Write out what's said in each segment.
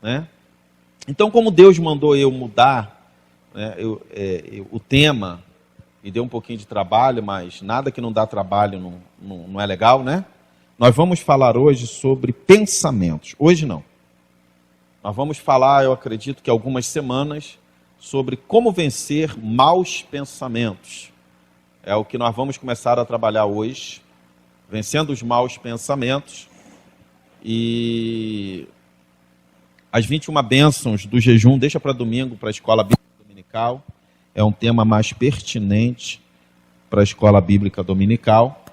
né? Então, como Deus mandou eu mudar, né, o tema, e deu um pouquinho de trabalho, mas nada que não dá trabalho não é legal, né? Nós vamos falar hoje sobre pensamentos. Hoje não. Nós vamos falar, eu acredito que algumas semanas, sobre como vencer maus pensamentos. É o que nós vamos começar a trabalhar hoje, vencendo os maus pensamentos. E as 21 bênçãos do jejum, deixa para domingo, para a escola bíblica dominical. É um tema mais pertinente para a escola bíblica dominical.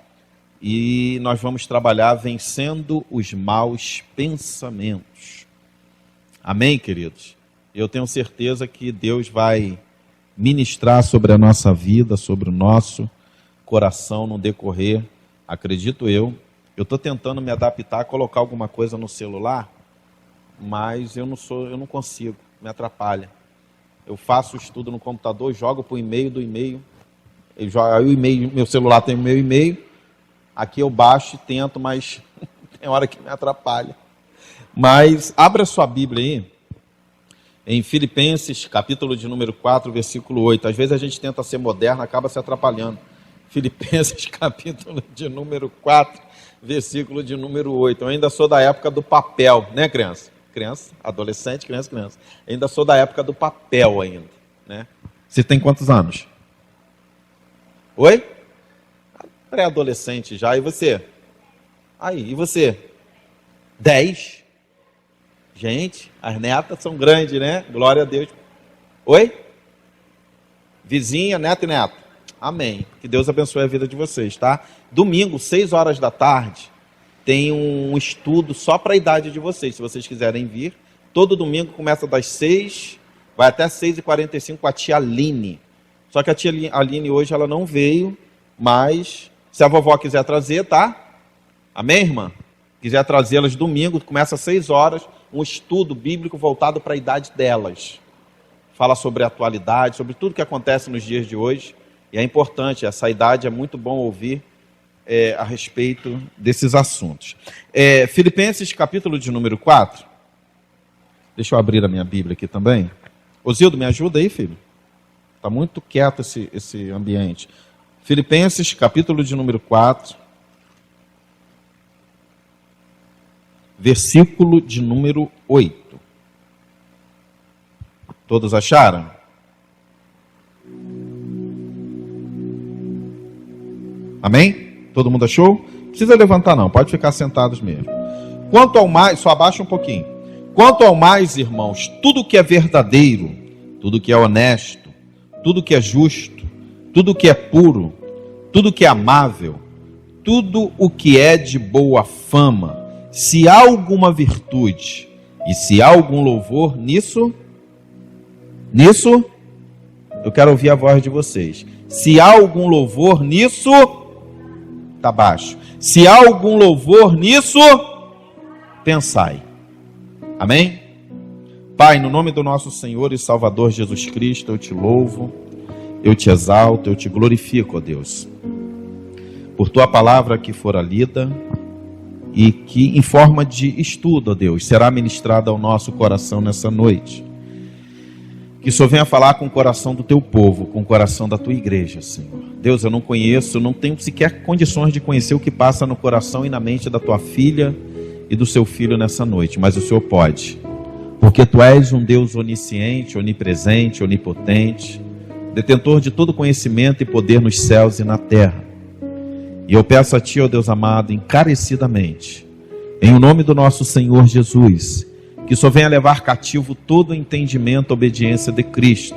E nós vamos trabalhar vencendo os maus pensamentos. Amém, queridos? Eu tenho certeza que Deus vai ministrar sobre a nossa vida, sobre o nosso coração no decorrer, acredito eu. Eu estou tentando me adaptar a colocar alguma coisa no celular, mas eu não consigo, me atrapalha. Eu faço o estudo no computador, jogo para o e-mail do e-mail, aí o e-mail, meu celular tem o meu e-mail, aqui eu baixo e tento, mas tem hora que me atrapalha. Mas abra sua Bíblia aí, em Filipenses, capítulo de número 4, versículo 8. Às vezes a gente tenta ser moderno, acaba se atrapalhando. Filipenses, capítulo de número 4, versículo de número 8. Eu ainda sou da época do papel, né, criança? Criança, adolescente, criança. Ainda sou da época do papel ainda, né? Você tem quantos anos? Oi? Pré-adolescente já, e você? Aí, e você? 10? Gente, as netas são grandes, né? Glória a Deus. Oi? Vizinha, neto e neto. Amém. Que Deus abençoe a vida de vocês, tá? Domingo, 6 horas da tarde, tem um estudo só para a idade de vocês, se vocês quiserem vir. Todo domingo começa das 6, vai até 6h45 com a tia Aline. Só que a tia Aline hoje ela não veio, mas se a vovó quiser trazer, tá? Amém, irmã? Quiser trazê-las domingo, começa às 6 horas, um estudo bíblico voltado para a idade delas. Fala sobre a atualidade, sobre tudo que acontece nos dias de hoje. E é importante, essa idade é muito bom ouvir a respeito desses assuntos. Filipenses, capítulo de número 4. Deixa eu abrir a minha Bíblia aqui também. Osildo, me ajuda aí, filho? Está muito quieto esse ambiente. Filipenses, capítulo de número 4. Versículo de número 8. Todos acharam? Amém? Todo mundo achou? Não precisa levantar não, pode ficar sentados mesmo. Quanto ao mais, só abaixa um pouquinho. Quanto ao mais, irmãos, tudo que é verdadeiro, tudo que é honesto, tudo que é justo, tudo que é puro, tudo que é amável, tudo o que é de boa fama, se há alguma virtude e se há algum louvor nisso, eu quero ouvir a voz de vocês. Se há algum louvor nisso, está baixo. Se há algum louvor nisso, pensai. Amém? Pai, no nome do nosso Senhor e Salvador Jesus Cristo, eu te louvo, eu te exalto, eu te glorifico, ó Deus, por tua palavra que fora lida e que em forma de estudo, ó Deus, será ministrada ao nosso coração nessa noite. Que o Senhor venha falar com o coração do teu povo, com o coração da tua igreja, Senhor. Deus, eu não conheço, não tenho sequer condições de conhecer o que passa no coração e na mente da tua filha e do seu filho nessa noite, mas o Senhor pode, porque tu és um Deus onisciente, onipresente, onipotente, detentor de todo conhecimento e poder nos céus e na terra. E eu peço a ti, ó Deus amado, encarecidamente, em o nome do nosso Senhor Jesus, que só venha levar cativo todo o entendimento, obediência de Cristo,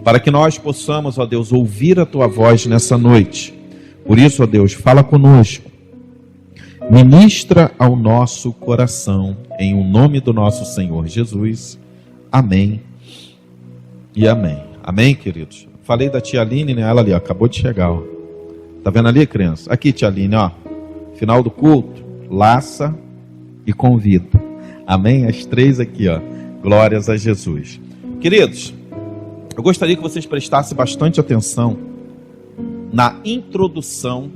para que nós possamos, ó Deus, ouvir a tua voz nessa noite. Por isso, ó Deus, fala conosco, ministra ao nosso coração, em o nome do nosso Senhor Jesus. Amém e amém. Amém, queridos? Falei da tia Aline, né? Ela ali, ó, acabou de chegar, ó. Tá vendo ali, criança? Aqui, tia Aline, ó. Final do culto, laça e convida. Amém? As 3 aqui, ó. Glórias a Jesus. Queridos, eu gostaria que vocês prestassem bastante atenção na introdução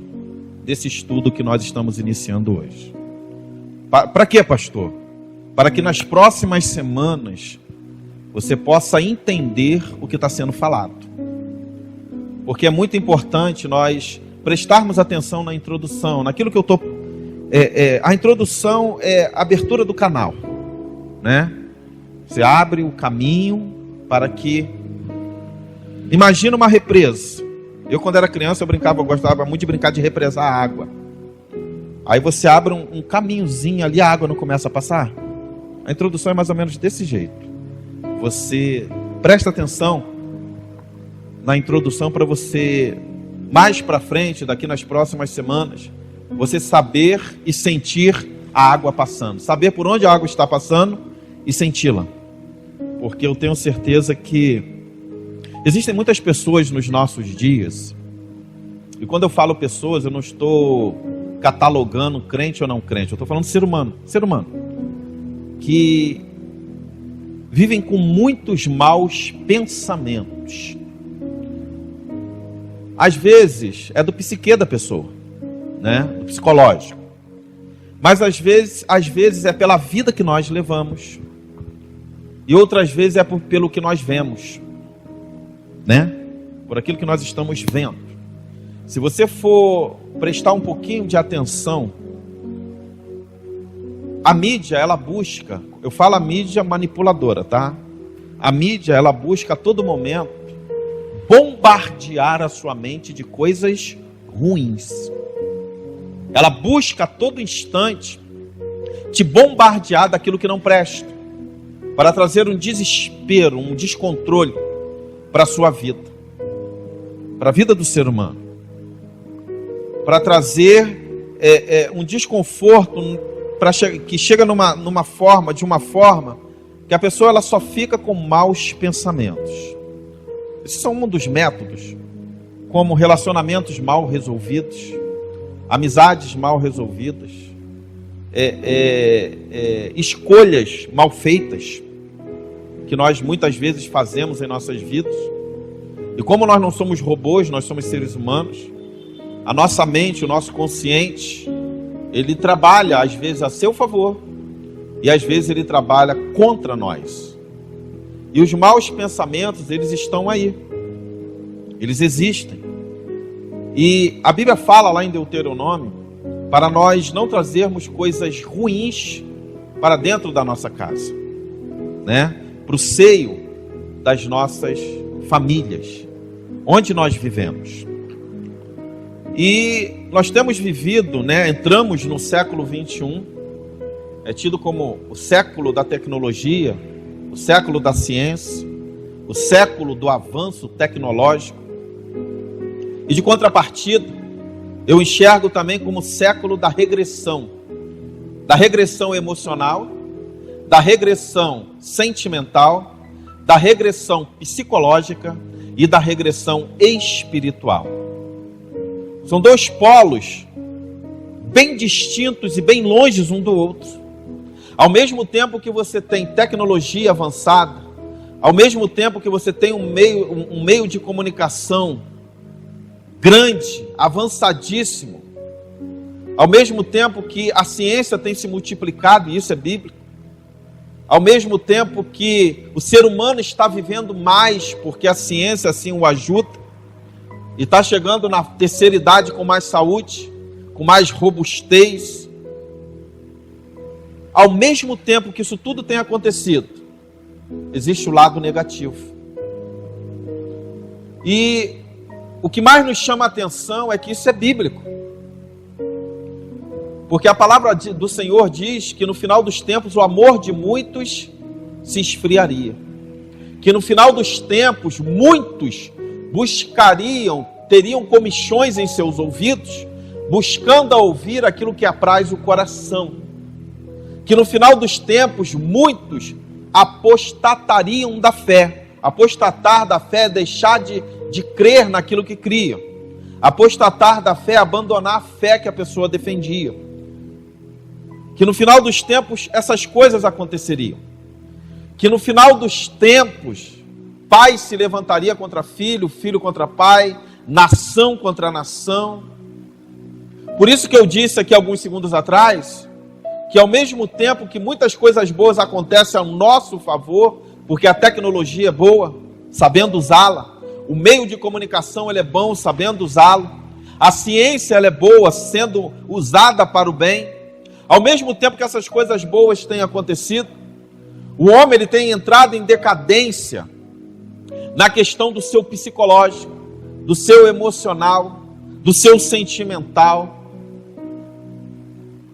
desse estudo que nós estamos iniciando hoje. Para quê, pastor? para que nas próximas semanas você possa entender o que está sendo falado. Porque é muito importante nós prestarmos atenção na introdução, naquilo que eu estou... a introdução é a abertura do canal, né? Você abre o caminho para que... Imagina uma represa. Eu, quando era criança, eu gostava muito de brincar de represar a água. Aí você abre um caminhozinho ali, a água não começa a passar. A introdução é mais ou menos desse jeito. Você presta atenção na introdução para você, mais para frente, daqui nas próximas semanas, você saber e sentir a água passando. Saber por onde a água está passando e senti-la. Porque eu tenho certeza que existem muitas pessoas nos nossos dias, e quando eu falo pessoas, eu não estou catalogando crente ou não crente, eu estou falando ser humano, que vivem com muitos maus pensamentos. Às vezes é do psique da pessoa, né? Do psicológico. Mas às vezes é pela vida que nós levamos. E outras vezes é pelo que nós vemos, né? Por aquilo que nós estamos vendo. Se você for prestar um pouquinho de atenção, a mídia, ela busca, eu falo a mídia manipuladora, tá? A mídia, ela busca a todo momento bombardear a sua mente de coisas ruins. Ela busca a todo instante te bombardear daquilo que não presta, para trazer um desespero, um descontrole para a sua vida, para a vida do ser humano, para trazer um desconforto que chega de uma forma que a pessoa ela só fica com maus pensamentos. Esses são um dos métodos, como relacionamentos mal resolvidos, amizades mal resolvidas, escolhas mal feitas, que nós muitas vezes fazemos em nossas vidas. E como nós não somos robôs, nós somos seres humanos, a nossa mente, o nosso consciente, ele trabalha às vezes a seu favor e às vezes ele trabalha contra nós. E os maus pensamentos, eles estão aí, eles existem. E a Bíblia fala lá em Deuteronômio para nós não trazermos coisas ruins para dentro da nossa casa, né? Para o seio das nossas famílias, onde nós vivemos. E nós temos vivido, né? Entramos no século 21, é tido como o século da tecnologia, o século da ciência, o século do avanço tecnológico. E de contrapartida, eu enxergo também como o século da regressão emocional, da regressão sentimental, da regressão psicológica e da regressão espiritual. São dois polos bem distintos e bem longes um do outro. Ao mesmo tempo que você tem tecnologia avançada, ao mesmo tempo que você tem um meio de comunicação grande, avançadíssimo, ao mesmo tempo que a ciência tem se multiplicado, e isso é bíblico, ao mesmo tempo que o ser humano está vivendo mais, porque a ciência assim o ajuda, e está chegando na terceira idade com mais saúde, com mais robustez. Ao mesmo tempo que isso tudo tem acontecido, existe o lado negativo. E o que mais nos chama a atenção é que isso é bíblico. Porque a palavra do Senhor diz que no final dos tempos o amor de muitos se esfriaria. Que no final dos tempos muitos teriam comichões em seus ouvidos, buscando a ouvir aquilo que apraz o coração. Que no final dos tempos muitos apostatariam da fé. Apostatar da fé é deixar de crer naquilo que criam. Apostatar da fé é abandonar a fé que a pessoa defendia. Que no final dos tempos essas coisas aconteceriam. Que no final dos tempos pai se levantaria contra filho, filho contra pai, nação contra nação. Por isso que eu disse aqui alguns segundos atrás que ao mesmo tempo que muitas coisas boas acontecem ao nosso favor, porque a tecnologia é boa, sabendo usá-la, o meio de comunicação ele é bom, sabendo usá-lo, a ciência ela é boa, sendo usada para o bem, ao mesmo tempo que essas coisas boas têm acontecido, o homem ele tem entrado em decadência na questão do seu psicológico, do seu emocional, do seu sentimental,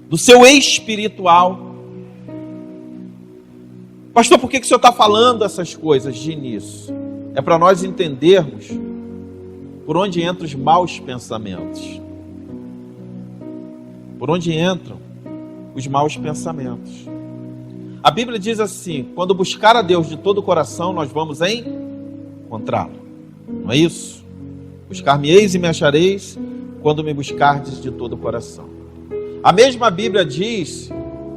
do seu espiritual. Pastor, por que o senhor está falando essas coisas de início? É para nós entendermos por onde entram os maus pensamentos. Por onde entram os maus pensamentos. A Bíblia diz assim: quando buscar a Deus de todo o coração, nós vamos encontrá-lo. Não é isso? Buscar-me-eis e me achareis quando me buscardes de todo o coração. A mesma Bíblia diz,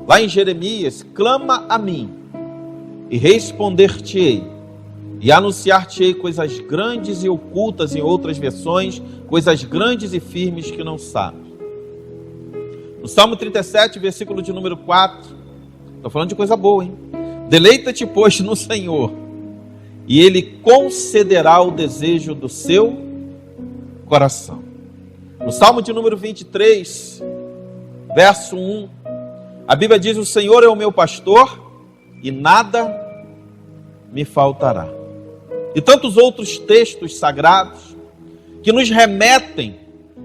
lá em Jeremias: clama a mim e responder-te-ei, e anunciar-te-ei coisas grandes e ocultas, em outras versões, coisas grandes e firmes que não sabes. No Salmo 37, versículo de número 4, estou falando de coisa boa, hein? Deleita-te, pois, no Senhor, e Ele concederá o desejo do seu coração. No Salmo de número 23, verso 1, a Bíblia diz: o Senhor é o meu pastor e nada me faltará. E tantos outros textos sagrados que nos remetem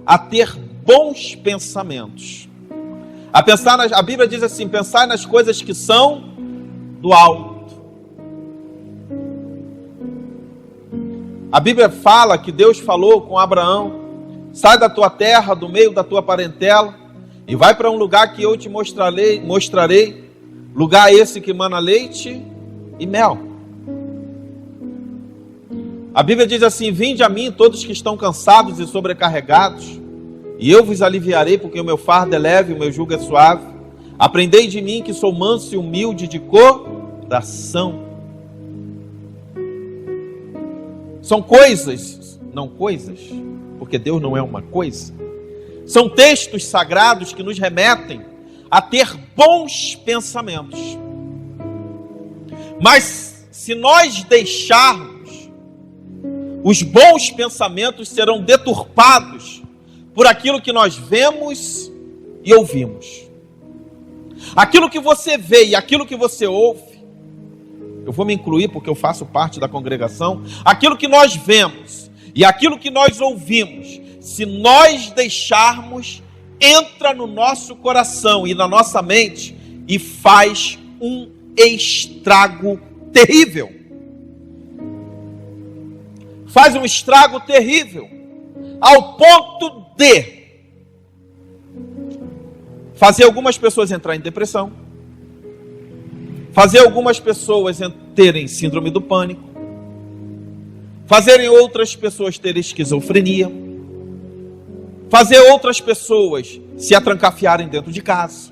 a ter bons pensamentos. A Bíblia diz assim: pensar nas coisas que são do alto. A Bíblia fala que Deus falou com Abraão: sai da tua terra, do meio da tua parentela, e vai para um lugar que eu te mostrarei, lugar esse que mana leite e mel. A Bíblia diz assim: vinde a mim todos que estão cansados e sobrecarregados, e eu vos aliviarei, porque o meu fardo é leve e o meu jugo é suave. Aprendei de mim, que sou manso e humilde de coração. São coisas, não coisas, porque Deus não é uma coisa. São textos sagrados que nos remetem a ter bons pensamentos. Mas se nós deixarmos, os bons pensamentos serão deturpados por aquilo que nós vemos e ouvimos. Aquilo que você vê e aquilo que você ouve, eu vou me incluir porque eu faço parte da congregação, aquilo que nós vemos e aquilo que nós ouvimos, se nós deixarmos, entra no nosso coração e na nossa mente e faz um estrago terrível. Faz um estrago terrível, ao ponto de fazer algumas pessoas entrar em depressão, fazer algumas pessoas terem síndrome do pânico, fazerem outras pessoas terem esquizofrenia, fazer outras pessoas se atrancafiarem dentro de casa,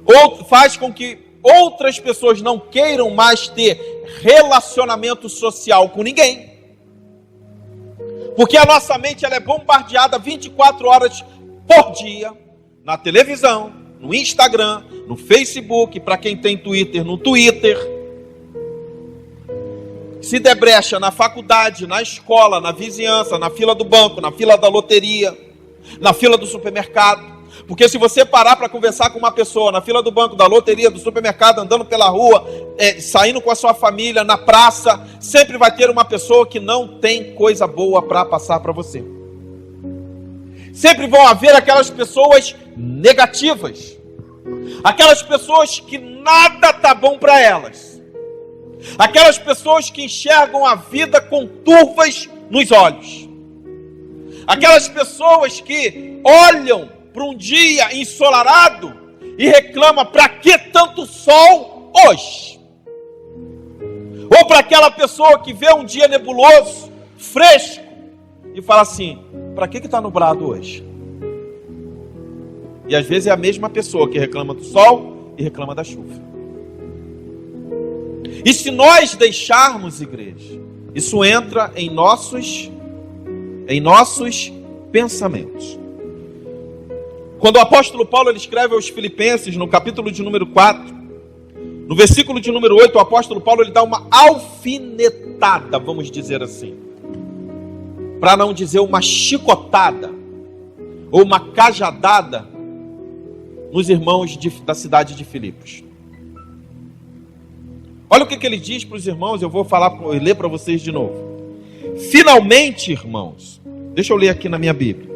ou faz com que outras pessoas não queiram mais ter relacionamento social com ninguém, porque a nossa mente ela é bombardeada 24 horas por dia, na televisão, no Instagram, no Facebook, para quem tem Twitter, no Twitter. Se der brecha na faculdade, na escola, na vizinhança, na fila do banco, na fila da loteria, na fila do supermercado. Porque se você parar para conversar com uma pessoa na fila do banco, da loteria, do supermercado, andando pela rua, saindo com a sua família, na praça, sempre vai ter uma pessoa que não tem coisa boa para passar para você. Sempre vão haver aquelas pessoas negativas, aquelas pessoas que nada está bom para elas, aquelas pessoas que enxergam a vida com turvas nos olhos, aquelas pessoas que olham para um dia ensolarado e reclama: para que tanto sol hoje? Ou para aquela pessoa que vê um dia nebuloso, fresco, e fala assim: para que está nublado hoje? E às vezes é a mesma pessoa que reclama do sol e reclama da chuva. E se nós deixarmos, igreja, isso entra em nossos pensamentos. Quando o apóstolo Paulo ele escreve aos Filipenses, no capítulo de número 4, no versículo de número 8, o apóstolo Paulo ele dá uma alfinetada, vamos dizer assim, para não dizer uma chicotada, ou uma cajadada, nos irmãos da cidade de Filipos. Olha o que ele diz para os irmãos, eu vou ler para vocês de novo. Finalmente, irmãos, deixa eu ler aqui na minha Bíblia,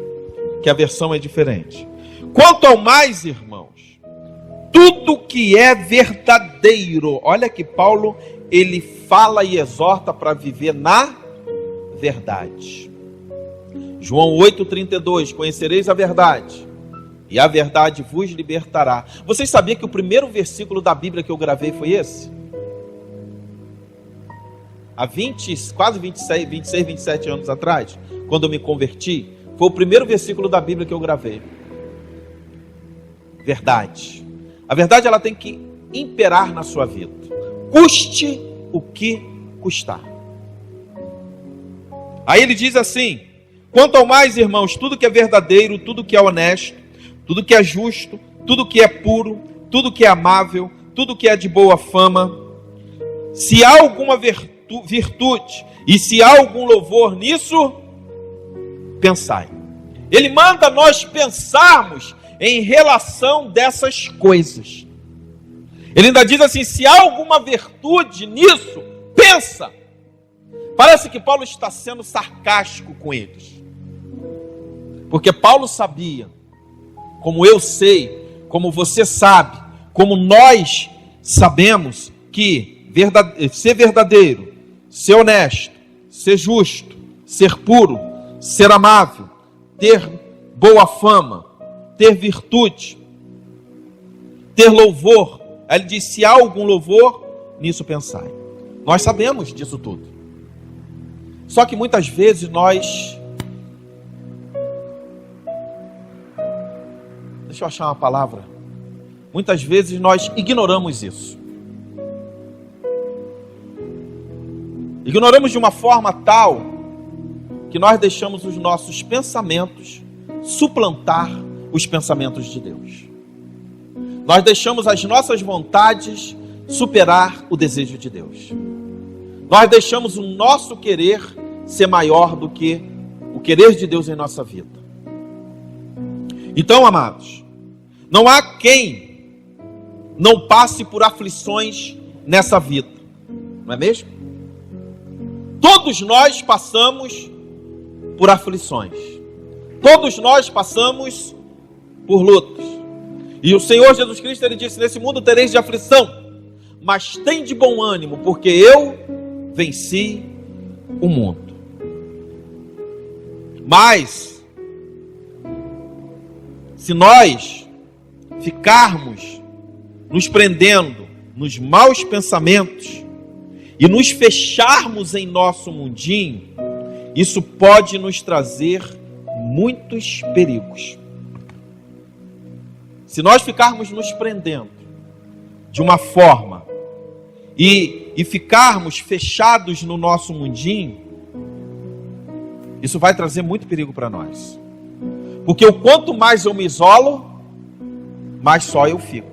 que a versão é diferente. Quanto ao mais, irmãos, tudo que é verdadeiro, olha que Paulo, ele fala e exorta para viver na verdade. João 8,32, conhecereis a verdade, e a verdade vos libertará. Vocês sabiam que o primeiro versículo da Bíblia que eu gravei foi esse? Há 27 anos atrás, quando eu me converti, foi o primeiro versículo da Bíblia que eu gravei. Verdade. A verdade ela tem que imperar na sua vida. Custe o que custar. Aí ele diz assim: quanto ao mais, irmãos, tudo que é verdadeiro, tudo que é honesto, tudo que é justo, tudo que é puro, tudo que é amável, tudo que é de boa fama, se há alguma virtude e se há algum louvor nisso, pensai. Ele manda nós pensarmos em relação dessas coisas. Ele ainda diz assim: se há alguma virtude nisso, pensa. Parece que Paulo está sendo sarcástico com eles, porque Paulo sabia, como eu sei, como você sabe, como nós sabemos, que ser verdadeiro, ser honesto, ser justo, ser puro, ser amável, ter boa fama, ter virtude, ter louvor. Aí ele diz: se há algum louvor, nisso pensai. Nós sabemos disso tudo. Só que muitas vezes deixa eu achar uma palavra. Muitas vezes nós ignoramos isso. Ignoramos de uma forma tal que nós deixamos os nossos pensamentos suplantar os pensamentos de Deus. Nós deixamos as nossas vontades superar o desejo de Deus. Nós deixamos o nosso querer ser maior do que o querer de Deus em nossa vida. Então, amados, não há quem não passe por aflições nessa vida, não é mesmo? Todos nós passamos por aflições. Todos nós passamos por lutas. E o Senhor Jesus Cristo, ele disse: nesse mundo tereis de aflição, mas tem de bom ânimo, porque eu venci o mundo. Mas, se nós ficarmos nos prendendo nos maus pensamentos e nos fecharmos em nosso mundinho, isso pode nos trazer muitos perigos. Se nós ficarmos nos prendendo de uma forma e ficarmos fechados no nosso mundinho, isso vai trazer muito perigo para nós. Porque o quanto mais eu me isolo, mais só eu fico.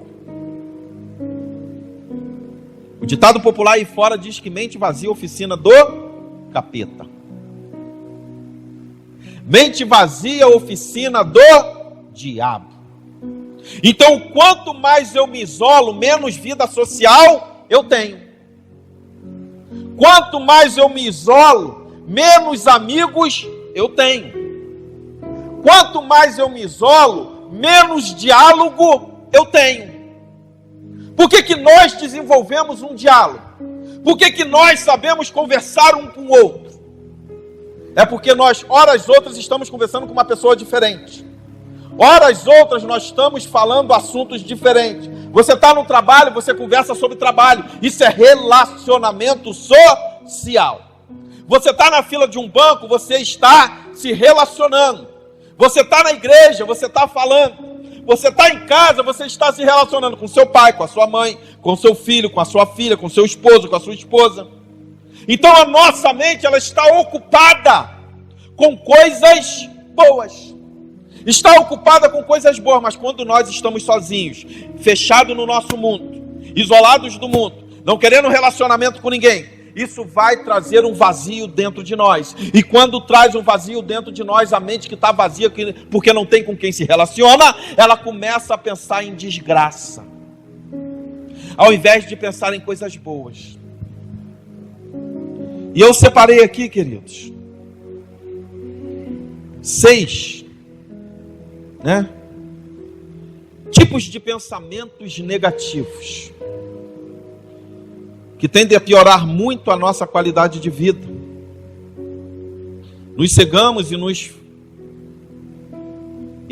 O ditado popular aí fora diz que mente vazia é oficina do capeta. Mente vazia é oficina do diabo. Então, quanto mais eu me isolo, menos vida social eu tenho. Quanto mais eu me isolo, menos amigos eu tenho. Quanto mais eu me isolo, menos diálogo eu tenho. Por que nós desenvolvemos um diálogo? Por que nós sabemos conversar um com o outro? É porque nós, horas outras, estamos conversando com uma pessoa diferente. Horas outras, nós estamos falando assuntos diferentes. Você está no trabalho, você conversa sobre trabalho. Isso é relacionamento social. Você está na fila de um banco, você está se relacionando. Você está na igreja, você está falando. Você está em casa, você está se relacionando com seu pai, com a sua mãe, com seu filho, com a sua filha, com seu esposo, com a sua esposa. Então a nossa mente, ela está ocupada com coisas boas. Está ocupada com coisas boas, mas quando nós estamos sozinhos, fechados no nosso mundo, isolados do mundo, não querendo relacionamento com ninguém, isso vai trazer um vazio dentro de nós. E quando traz um vazio dentro de nós, a mente que está vazia, porque não tem com quem se relaciona, ela começa a pensar em desgraça, ao invés de pensar em coisas boas. E eu separei aqui, queridos, 6, tipos de pensamentos negativos que tendem a piorar muito a nossa qualidade de vida. Nos cegamos e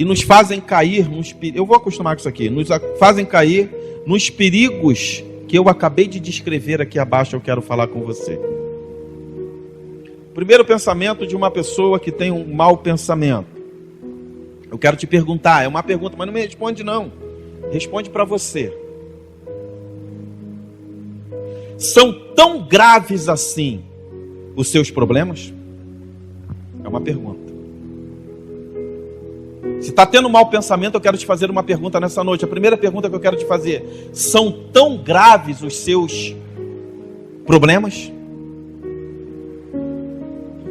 nos fazem cair eu vou acostumar com isso aqui, nos fazem cair nos perigos que eu acabei de descrever aqui abaixo. Eu quero falar com você. Primeiro pensamento de uma pessoa que tem um mau pensamento. Eu quero te perguntar, é uma pergunta, mas não me responde não. Responde para você. São tão graves assim os seus problemas? É uma pergunta. Se está tendo um mau pensamento, eu quero te fazer uma pergunta nessa noite. A primeira pergunta que eu quero te fazer: são tão graves os seus problemas?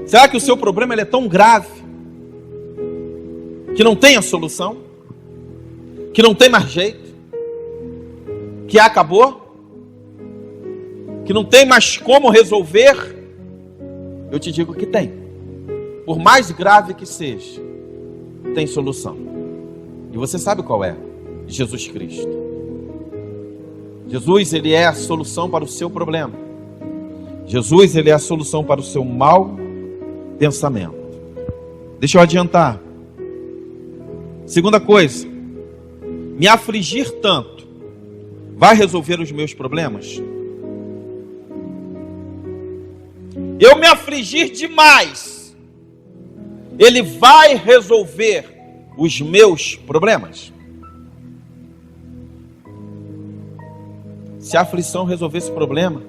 Será que o seu problema ele é tão grave que não tem a solução? Que não tem mais jeito? Que acabou? Que não tem mais como resolver? Eu te digo que tem. Por mais grave que seja, tem solução. E você sabe qual é? Jesus Cristo. Jesus, ele é a solução para o seu problema. Jesus, ele é a solução para o seu mau pensamento. Deixa eu adiantar. Segunda coisa, me afligir tanto vai resolver os meus problemas? Eu me afligir demais, ele vai resolver os meus problemas? Se a aflição resolver esse problema,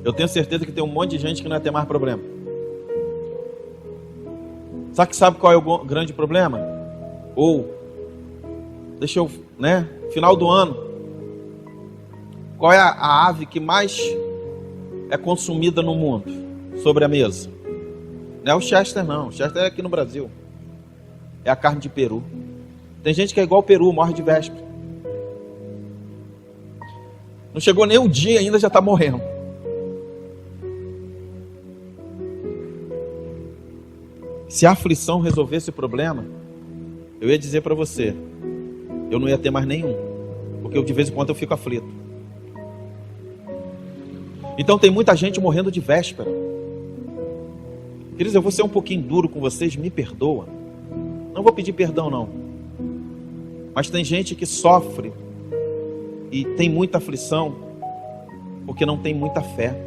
eu tenho certeza que tem um monte de gente que não vai ter mais problema. Sabe qual é o grande problema? Final do ano, qual é a ave que mais é consumida no mundo, sobre a mesa? Não é o Chester não, o Chester é aqui no Brasil. É a carne de peru. Tem gente que é igual o peru, morre de véspera. Não chegou nem um dia ainda, já está morrendo. Se a aflição resolvesse o problema, eu ia dizer para você, eu não ia ter mais nenhum, porque de vez em quando eu fico aflito. Então tem muita gente morrendo de véspera. Queridos, eu vou ser um pouquinho duro com vocês, me perdoa. Não vou pedir perdão não. Mas tem gente que sofre e tem muita aflição porque não tem muita fé.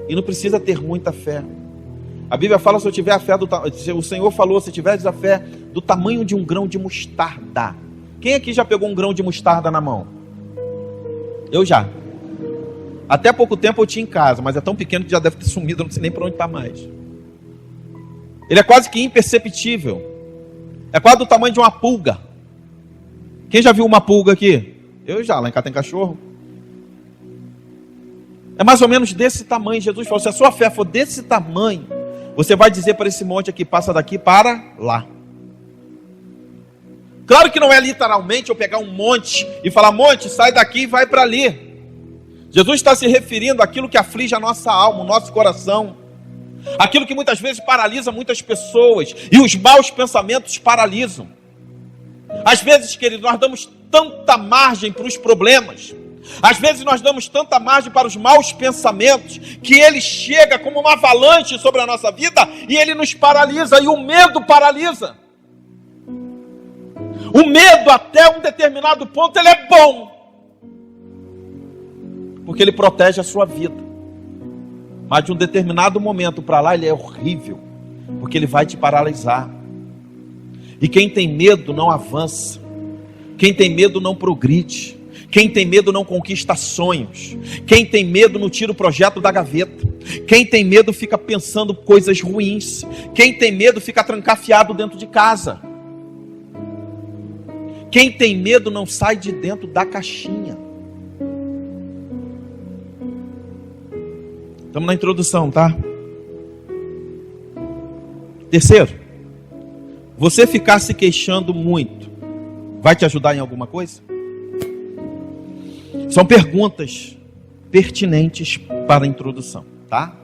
E não precisa ter muita fé. A Bíblia fala, se eu tiver a fé o Senhor falou, se tiveres a fé do tamanho de um grão de mostarda. Quem aqui já pegou um grão de mostarda na mão? Eu já. Até pouco tempo eu tinha em casa, mas é tão pequeno que já deve ter sumido, eu não sei nem para onde está mais. Ele é quase que imperceptível. É quase do tamanho de uma pulga. Quem já viu uma pulga aqui? Eu já, lá em casa tem cachorro. É mais ou menos desse tamanho. Jesus falou, se a sua fé for desse tamanho, você vai dizer para esse monte aqui, passa daqui para lá. Claro que não é literalmente eu pegar um monte e falar, monte, sai daqui e vai para ali. Jesus está se referindo àquilo que aflige a nossa alma, o nosso coração. Aquilo que muitas vezes paralisa muitas pessoas. E os maus pensamentos paralisam. Às vezes, queridos, nós damos tanta margem para os problemas. Às vezes nós damos tanta margem para os maus pensamentos, que ele chega como uma avalanche sobre a nossa vida, e ele nos paralisa, e o medo paralisa. O medo, até um determinado ponto, ele é bom, porque ele protege a sua vida. Mas de um determinado momento para lá, ele é horrível, porque ele vai te paralisar. E quem tem medo não avança. Quem tem medo não progride. Quem tem medo não conquista sonhos. Quem tem medo não tira o projeto da gaveta. Quem tem medo fica pensando coisas ruins. Quem tem medo fica trancafiado dentro de casa. Quem tem medo não sai de dentro da caixinha. Estamos na introdução, tá? Terceiro, você ficar se queixando muito vai te ajudar em alguma coisa? São perguntas pertinentes para a introdução, tá?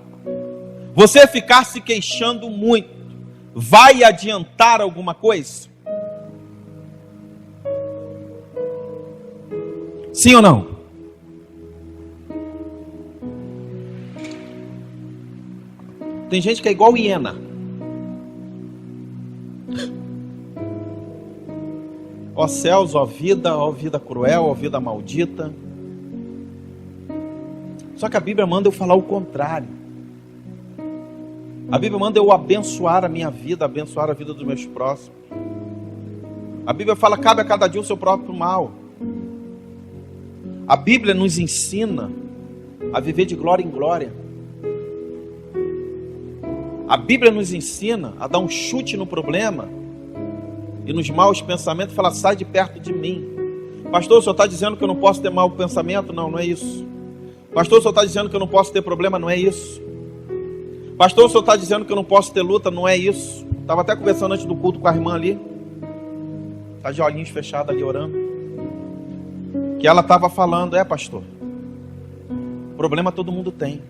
Você ficar se queixando muito vai adiantar alguma coisa? Sim ou não? Tem gente que é igual hiena. Ó céus, ó vida cruel, ó vida maldita. Só que a Bíblia manda eu falar o contrário. A Bíblia manda eu abençoar a minha vida, abençoar a vida dos meus próximos. A Bíblia fala, cabe a cada dia o seu próprio mal. A Bíblia nos ensina a viver de glória em glória. A Bíblia nos ensina a dar um chute no problema e nos maus pensamentos, falar, sai de perto de mim. Pastor, o senhor está dizendo que eu não posso ter mau pensamento? Não, não é isso. Pastor, o senhor está dizendo que eu não posso ter problema? Não é isso. Pastor, o senhor está dizendo que eu não posso ter luta? Não é isso. Estava até conversando antes do culto com a irmã ali. Está de olhinhos fechados ali orando. Que ela estava falando, pastor, problema todo mundo tem.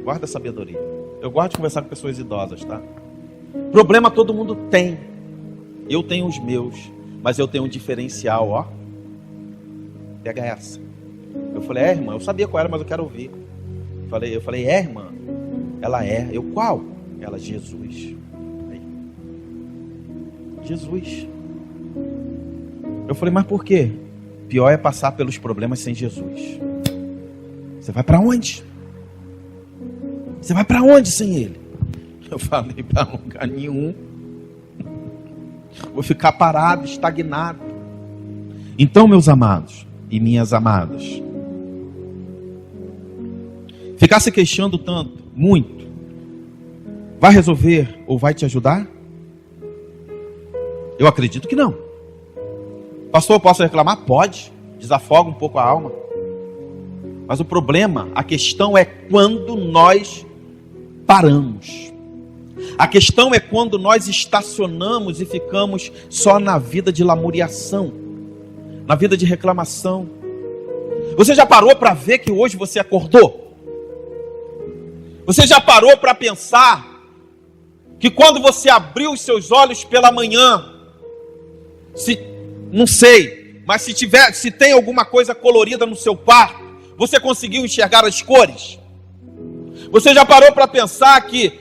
Guarda a sabedoria. Eu gosto de conversar com pessoas idosas, tá? Problema todo mundo tem. Eu tenho os meus, mas eu tenho um diferencial, ó. Pega essa. Eu falei, irmã, eu sabia qual era, mas eu quero ouvir. Eu falei, irmã, ela é. Eu, qual? Ela, Jesus. Aí. Jesus. Eu falei, mas por quê? Pior é passar pelos problemas sem Jesus. Você vai para onde? Você vai para onde sem Ele? Eu falei, para lugar nenhum. Vou ficar parado, estagnado. Então, meus amados e minhas amadas, ficar se queixando tanto, muito, vai resolver ou vai te ajudar? Eu acredito que não. Pastor, eu posso reclamar? Pode. Desafoga um pouco a alma. Mas o problema, a questão é quando nós paramos. A questão é quando nós estacionamos e ficamos só na vida de lamuriação, na vida de reclamação. Você já parou para ver que hoje você acordou? Você já parou para pensar que quando você abriu os seus olhos pela manhã, não sei, mas se tem alguma coisa colorida no seu quarto, você conseguiu enxergar as cores? Você já parou para pensar que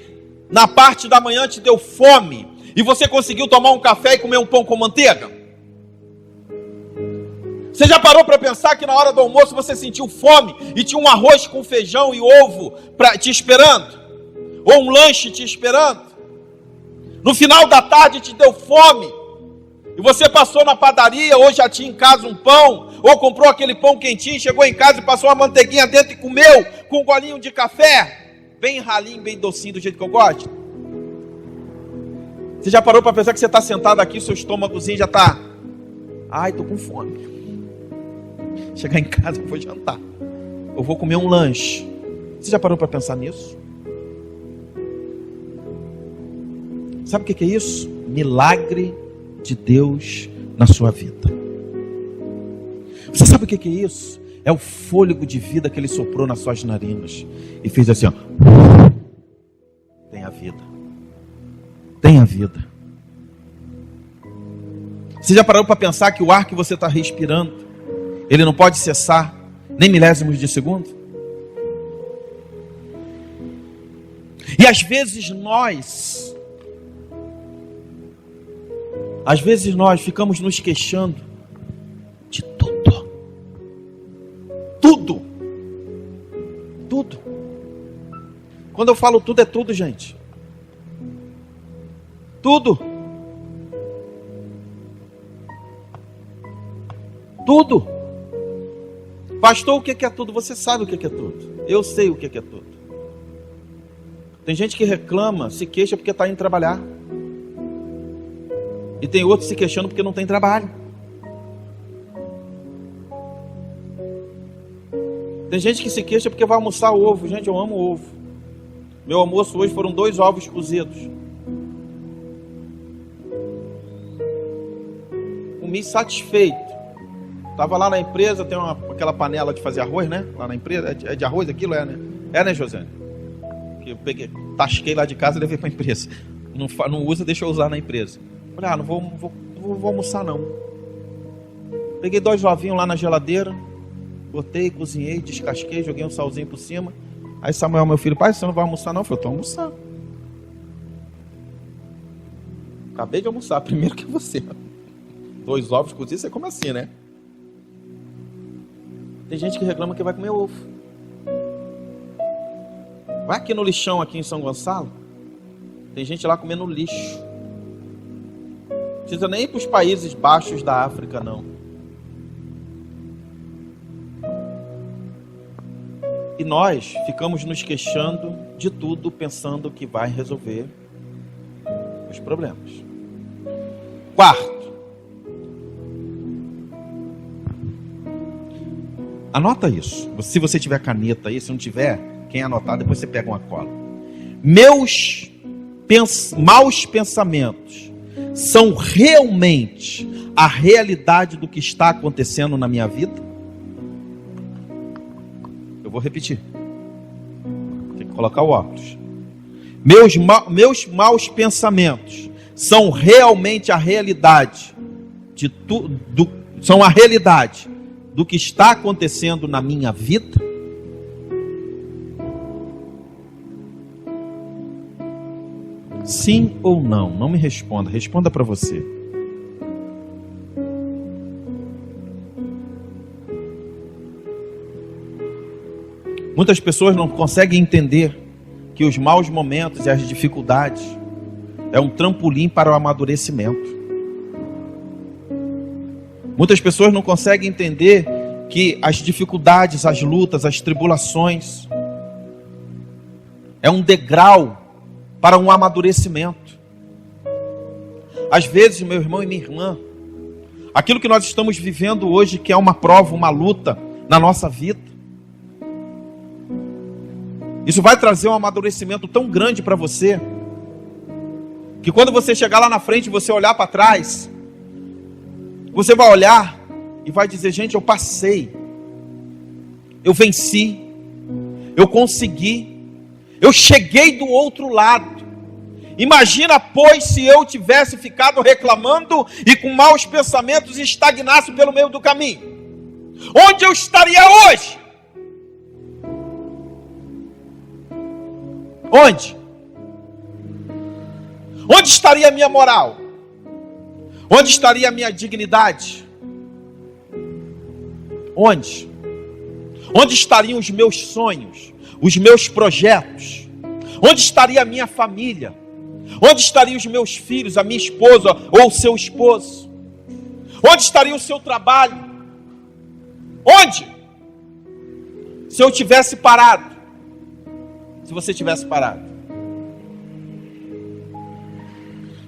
na parte da manhã te deu fome e você conseguiu tomar um café e comer um pão com manteiga? Você já parou para pensar que na hora do almoço você sentiu fome e tinha um arroz com feijão e ovo te esperando? Ou um lanche te esperando? No final da tarde te deu fome e você passou na padaria, ou já tinha em casa um pão, ou comprou aquele pão quentinho, chegou em casa e passou uma manteiguinha dentro e comeu com um golinho de café, bem ralinho, bem docinho, do jeito que eu gosto. Você já parou para pensar que você está sentado aqui, seu estômagozinho já está, estou com fome. Chegar em casa, eu vou jantar, eu vou comer um lanche. Você já parou para pensar nisso? Sabe o que é isso? Milagre de Deus na sua vida. Você sabe o que é isso? É o fôlego de vida que Ele soprou nas suas narinas e fez assim, ó. Tenha vida. Tenha vida. Você já parou para pensar que o ar que você está respirando, ele não pode cessar nem milésimos de segundo? E às vezes nós ficamos nos queixando de tudo. Tudo. Quando eu falo tudo, é tudo, gente. Tudo. Pastor, o que é tudo? Você sabe o que é tudo. Eu sei o que é tudo. Tem gente que reclama, se queixa porque está indo trabalhar. E tem outros se queixando porque não tem trabalho. Tem gente que se queixa porque vai almoçar ovo. Gente, eu amo ovo. Meu almoço hoje foram 2 ovos cozidos. Comi satisfeito. Estava lá na empresa, tem aquela panela de fazer arroz, né? Lá na empresa, é de arroz aquilo, né? Né, Josiane? Que eu peguei, tasquei lá de casa e levei para a empresa. Não usa, deixa eu usar na empresa. Falei, não vou almoçar não. Peguei 2 ovinhos lá na geladeira, botei, cozinhei, descasquei, joguei um salzinho por cima. Aí Samuel, meu filho, pai, você não vai almoçar não? Eu falei, estou almoçando. Acabei de almoçar, primeiro que você. 2 ovos cozidos, você come assim, né? Tem gente que reclama que vai comer ovo. Vai aqui no lixão, aqui em São Gonçalo. Tem gente lá comendo lixo. Não precisa nem ir para os Países Baixos da África, não. E nós ficamos nos queixando de tudo, pensando que vai resolver os problemas. 4. Anota isso. Se você tiver caneta aí, se não tiver, quem anotar, depois você pega uma cola. Meus maus pensamentos são realmente a realidade do que está acontecendo na minha vida? Eu vou repetir. Tem que colocar o óculos. Meus maus pensamentos são realmente a realidade de tudo, são a realidade do que está acontecendo na minha vida? Sim ou não? Não me responda, responda para você. Muitas pessoas não conseguem entender que os maus momentos e as dificuldades é um trampolim para o amadurecimento. Muitas pessoas não conseguem entender que as dificuldades, as lutas, as tribulações é um degrau para um amadurecimento. Às vezes, meu irmão e minha irmã, aquilo que nós estamos vivendo hoje, que é uma prova, uma luta na nossa vida, isso vai trazer um amadurecimento tão grande para você, que quando você chegar lá na frente e você olhar para trás, você vai olhar e vai dizer, gente, eu passei, eu venci, eu consegui, eu cheguei do outro lado. Imagina, pois, se eu tivesse ficado reclamando e com maus pensamentos estagnasse pelo meio do caminho. Onde eu estaria hoje? Onde? Onde estaria a minha moral? Onde estaria a minha dignidade? Onde? Onde estariam os meus sonhos, os meus projetos? Onde estaria a minha família? Onde estariam os meus filhos, a minha esposa ou o seu esposo? Onde estaria o seu trabalho? Onde? Se eu tivesse parado. Se você tivesse parado.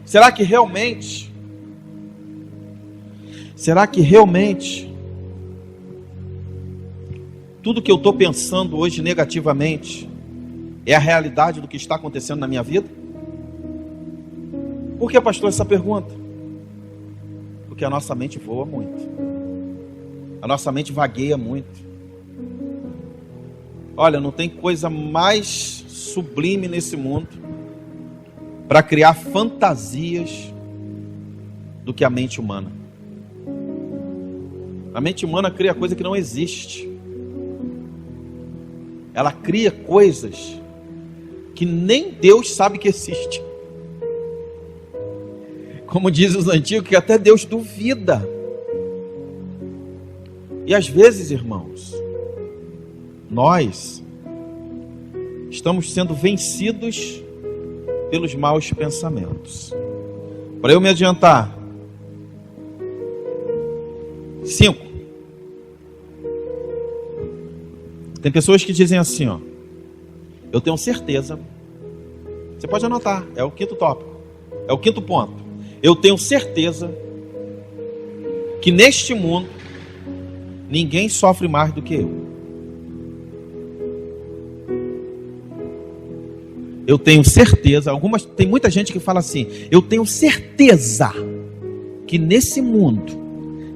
Será que realmente tudo que eu estou pensando hoje negativamente é a realidade do que está acontecendo na minha vida? Por que, pastor, essa pergunta? Porque a nossa mente voa muito. A nossa mente vagueia muito. Olha, não tem coisa mais sublime nesse mundo para criar fantasias do que a mente humana. A mente humana cria coisa que não existe. Ela cria coisas que nem Deus sabe que existe. Como dizem os antigos, que até Deus duvida. E às vezes, irmãos, nós estamos sendo vencidos pelos maus pensamentos. Para eu me adiantar, 5. Tem pessoas que dizem assim, ó, eu tenho certeza, você pode anotar, é o 5º tópico, é o 5º ponto. eu tenho certeza que neste mundo ninguém sofre mais do que eu. Eu tenho certeza, tem muita gente que fala assim, eu tenho certeza que nesse mundo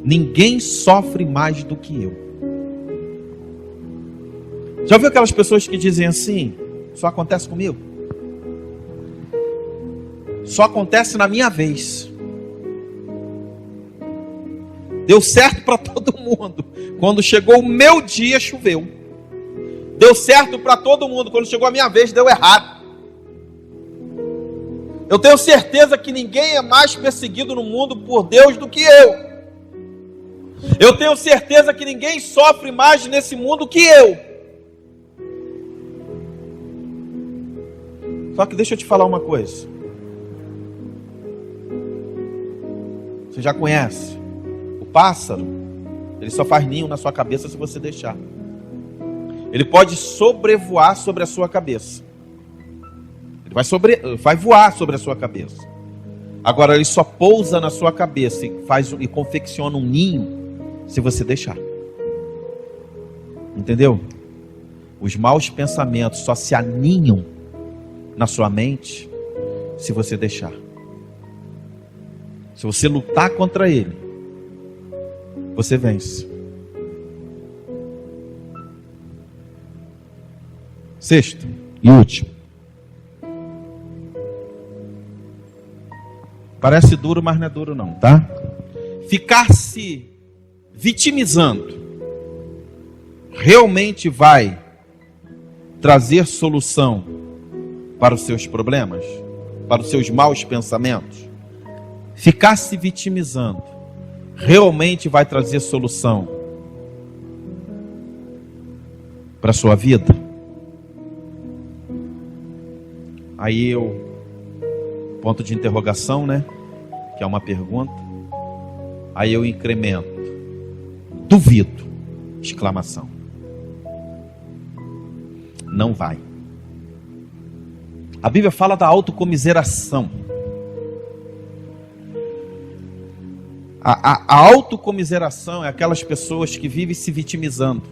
ninguém sofre mais do que eu. Já viu aquelas pessoas que dizem assim, só acontece comigo? Só acontece na minha vez. Deu certo para todo mundo. Quando chegou o meu dia, choveu. Deu certo para todo mundo. Quando chegou a minha vez, deu errado. Eu tenho certeza que ninguém é mais perseguido no mundo por Deus do que eu. Eu tenho certeza que ninguém sofre mais nesse mundo que eu. Só que deixa eu te falar uma coisa. Você já conhece? O pássaro, ele só faz ninho na sua cabeça se você deixar. Ele pode sobrevoar sobre a sua cabeça. Ele vai voar sobre a sua cabeça. Agora ele só pousa na sua cabeça e confecciona um ninho se você deixar. Entendeu? Os maus pensamentos só se aninham na sua mente se você deixar. Se você lutar contra ele, você vence. Sexto e último. Parece duro, mas não é duro não, tá? Ficar se vitimizando realmente vai trazer solução para os seus problemas? Para os seus maus pensamentos? Ficar se vitimizando realmente vai trazer solução para a sua vida? Aí ponto de interrogação, né? Que é uma pergunta. Aí eu incremento. Duvido! Exclamação. Não vai. A Bíblia fala da autocomiseração. A autocomiseração é aquelas pessoas que vivem se vitimizando.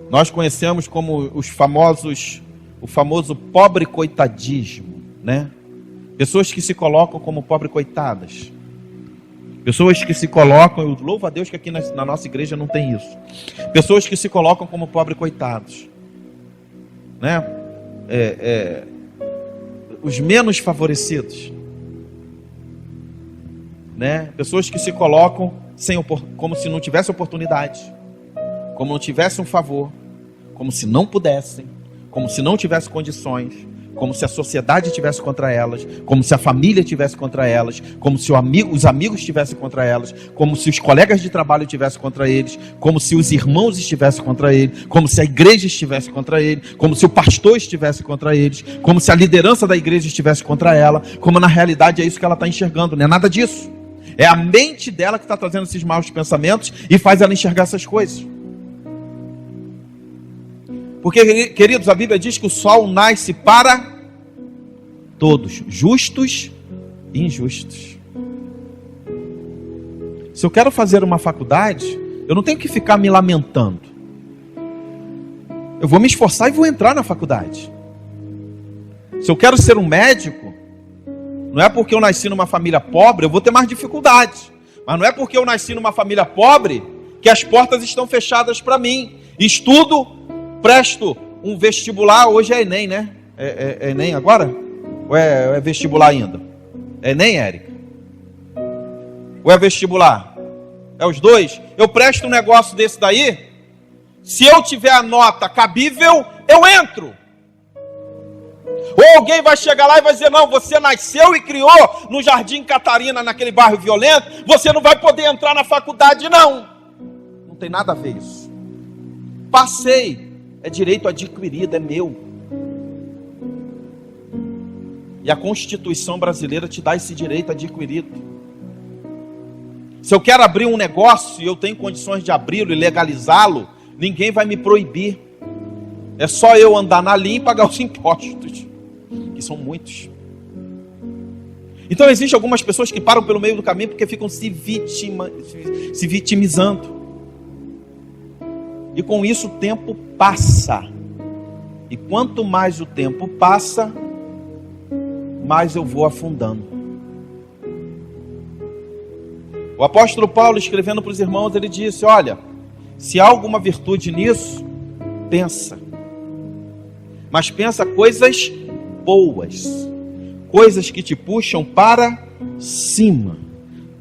Nós conhecemos como o famoso pobre coitadismo, né? Pessoas que se colocam como pobre coitadas. Pessoas que se colocam, eu louvo a Deus que aqui na nossa igreja não tem isso. Pessoas que se colocam como pobre coitados, né? Os menos favorecidos, né? Pessoas que se colocam como se não tivesse oportunidade, como não tivesse um favor, como se não pudessem, como se não tivesse condições, como se a sociedade estivesse contra elas, como se a família estivesse contra elas, como se os amigos estivessem contra elas, como se os colegas de trabalho estivessem contra eles, como se os irmãos estivessem contra eles, como se a igreja estivesse contra ele, como se o pastor estivesse contra eles, como se a liderança da igreja estivesse contra ela, como na realidade é isso que ela está enxergando, não é nada disso. É a mente dela que está trazendo esses maus pensamentos e faz ela enxergar essas coisas. Porque, queridos, a Bíblia diz que o sol nasce para todos, justos e injustos. Se eu quero fazer uma faculdade, eu não tenho que ficar me lamentando. Eu vou me esforçar e vou entrar na faculdade. Se eu quero ser um médico, não é porque eu nasci numa família pobre, eu vou ter mais dificuldades. Mas não é porque eu nasci numa família pobre que as portas estão fechadas para mim. Estudo, presto um vestibular, hoje é Enem, né? É Enem agora? Ou é vestibular ainda? É Enem, Érica? Ou é vestibular? É os dois? Eu presto um negócio desse daí, se eu tiver a nota cabível, eu entro. Ou alguém vai chegar lá e vai dizer, não, você nasceu e criou no Jardim Catarina, naquele bairro violento, você não vai poder entrar na faculdade, não. Não tem nada a ver isso. Passei. É direito adquirido, é meu. E a Constituição brasileira te dá esse direito adquirido. Se eu quero abrir um negócio e eu tenho condições de abri-lo e legalizá-lo, ninguém vai me proibir. É só eu andar na linha e pagar os impostos, que são muitos. Então existem algumas pessoas que param pelo meio do caminho porque ficam se vitimizando. E com isso o tempo passa. E quanto mais o tempo passa, mais eu vou afundando. O apóstolo Paulo, escrevendo para os irmãos, ele disse: olha, se há alguma virtude nisso, pensa. Mas pensa coisas boas. Coisas que te puxam para cima.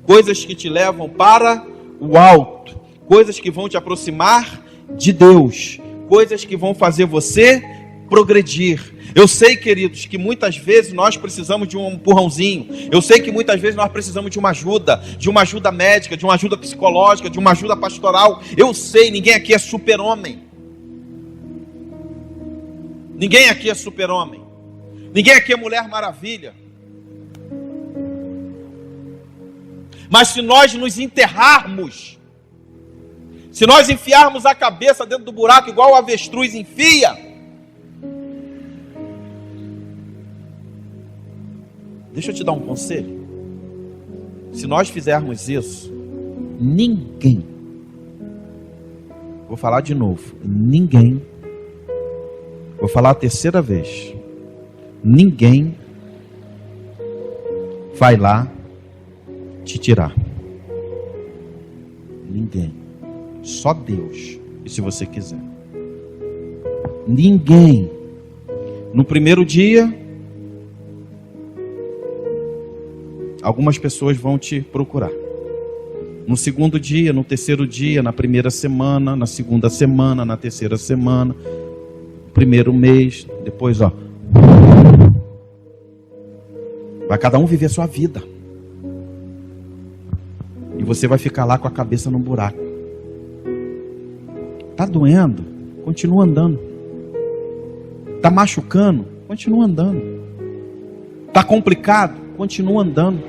Coisas que te levam para o alto. Coisas que vão te aproximar de Deus. Coisas que vão fazer você progredir. Eu sei, queridos, que muitas vezes nós precisamos de um empurrãozinho. Eu sei que muitas vezes nós precisamos de uma ajuda médica, de uma ajuda psicológica, de uma ajuda pastoral. Eu sei, ninguém aqui é super-homem. Ninguém aqui é super-homem. Ninguém aqui é Mulher Maravilha. Mas se nós nos enterrarmos, se nós enfiarmos a cabeça dentro do buraco igual o avestruz enfia, deixa eu te dar um conselho. Se nós fizermos isso, ninguém, vou falar de novo, ninguém, vou falar a terceira vez, ninguém vai lá te tirar. Ninguém. Só Deus. E se você quiser. Ninguém. No primeiro dia, algumas pessoas vão te procurar. No segundo dia, no terceiro dia, na primeira semana, na segunda semana, na terceira semana, primeiro mês, depois, ó. Vai cada um viver a sua vida. E você vai ficar lá com a cabeça no buraco. Tá doendo? Continua andando. Tá machucando? Continua andando. Tá complicado? Continua andando.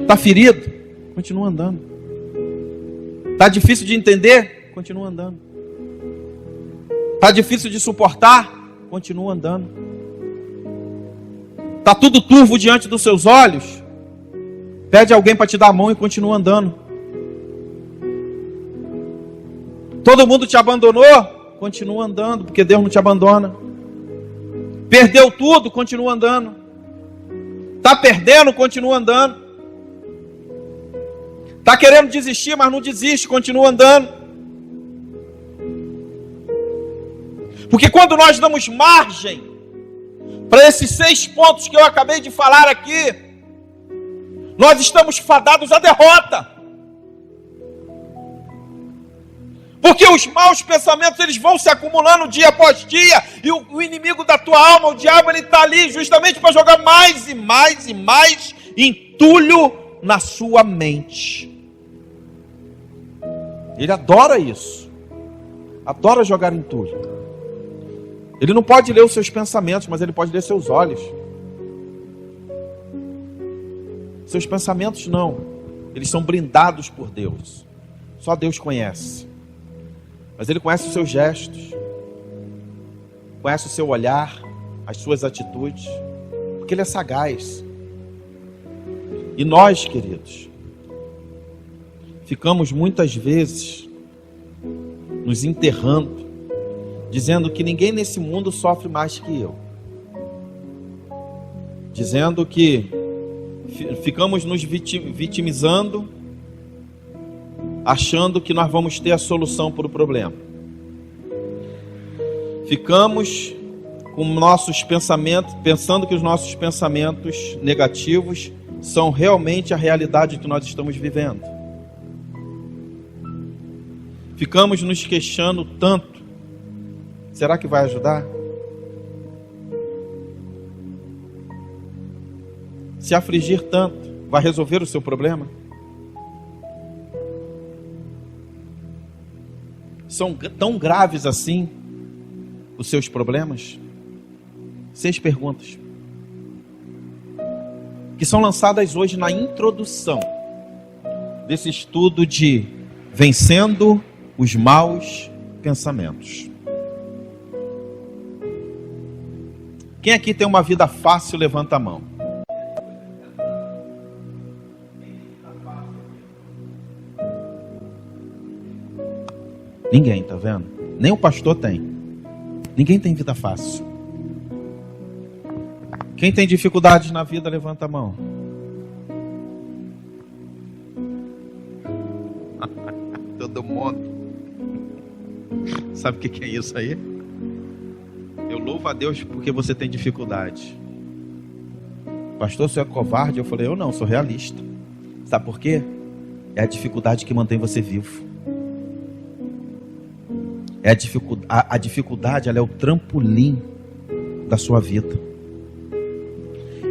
Tá ferido? Continua andando. Tá difícil de entender? Continua andando. Tá difícil de suportar? Continua andando. Tá tudo turvo diante dos seus olhos? Pede alguém para te dar a mão e continua andando. Todo mundo te abandonou? Continua andando, porque Deus não te abandona. Perdeu tudo? Continua andando. Tá perdendo? Continua andando. Tá querendo desistir, mas não desiste, continua andando. Porque quando nós damos margem para esses 6 pontos que eu acabei de falar aqui, nós estamos fadados à derrota. Porque os maus pensamentos, eles vão se acumulando dia após dia, e o inimigo da tua alma, o diabo, ele está ali justamente para jogar mais e mais e mais entulho na sua mente. Ele adora isso. Adora jogar entulho. Ele não pode ler os seus pensamentos, mas ele pode ler seus olhos. Seus pensamentos não. Eles são blindados por Deus. Só Deus conhece. Mas Ele conhece os seus gestos. Conhece o seu olhar, as suas atitudes. Porque Ele é sagaz. E nós, queridos, ficamos muitas vezes nos enterrando, dizendo que ninguém nesse mundo sofre mais que eu. Dizendo que ficamos nos vitimizando, achando que nós vamos ter a solução para o problema. Ficamos com nossos pensamentos, pensando que os nossos pensamentos negativos são realmente a realidade que nós estamos vivendo. Ficamos nos queixando tanto. Será que vai ajudar? Se afligir tanto, vai resolver o seu problema? São tão graves assim os seus problemas? 6 perguntas que são lançadas hoje na introdução desse estudo de vencendo os maus pensamentos. Quem aqui tem uma vida fácil, levanta a mão. Ninguém, tá vendo? Nem o pastor tem. Ninguém tem vida fácil. Quem tem dificuldades na vida, levanta a mão. Todo mundo. Sabe o que é isso aí? Eu louvo a Deus porque você tem dificuldade. Pastor, você é covarde? Eu falei, eu não, sou realista. Sabe por quê? É a dificuldade que mantém você vivo. A dificuldade, ela é o trampolim da sua vida.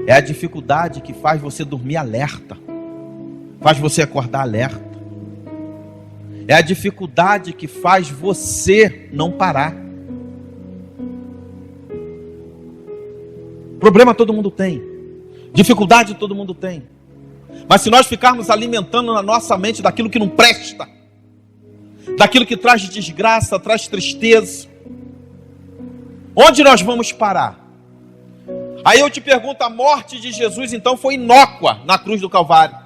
É a dificuldade que faz você dormir alerta. Faz você acordar alerta. É a dificuldade que faz você não parar. Problema todo mundo tem. Dificuldade todo mundo tem. Mas se nós ficarmos alimentando na nossa mente daquilo que não presta, daquilo que traz desgraça, traz tristeza, onde nós vamos parar? Aí eu te pergunto, a morte de Jesus então foi inócua na cruz do Calvário?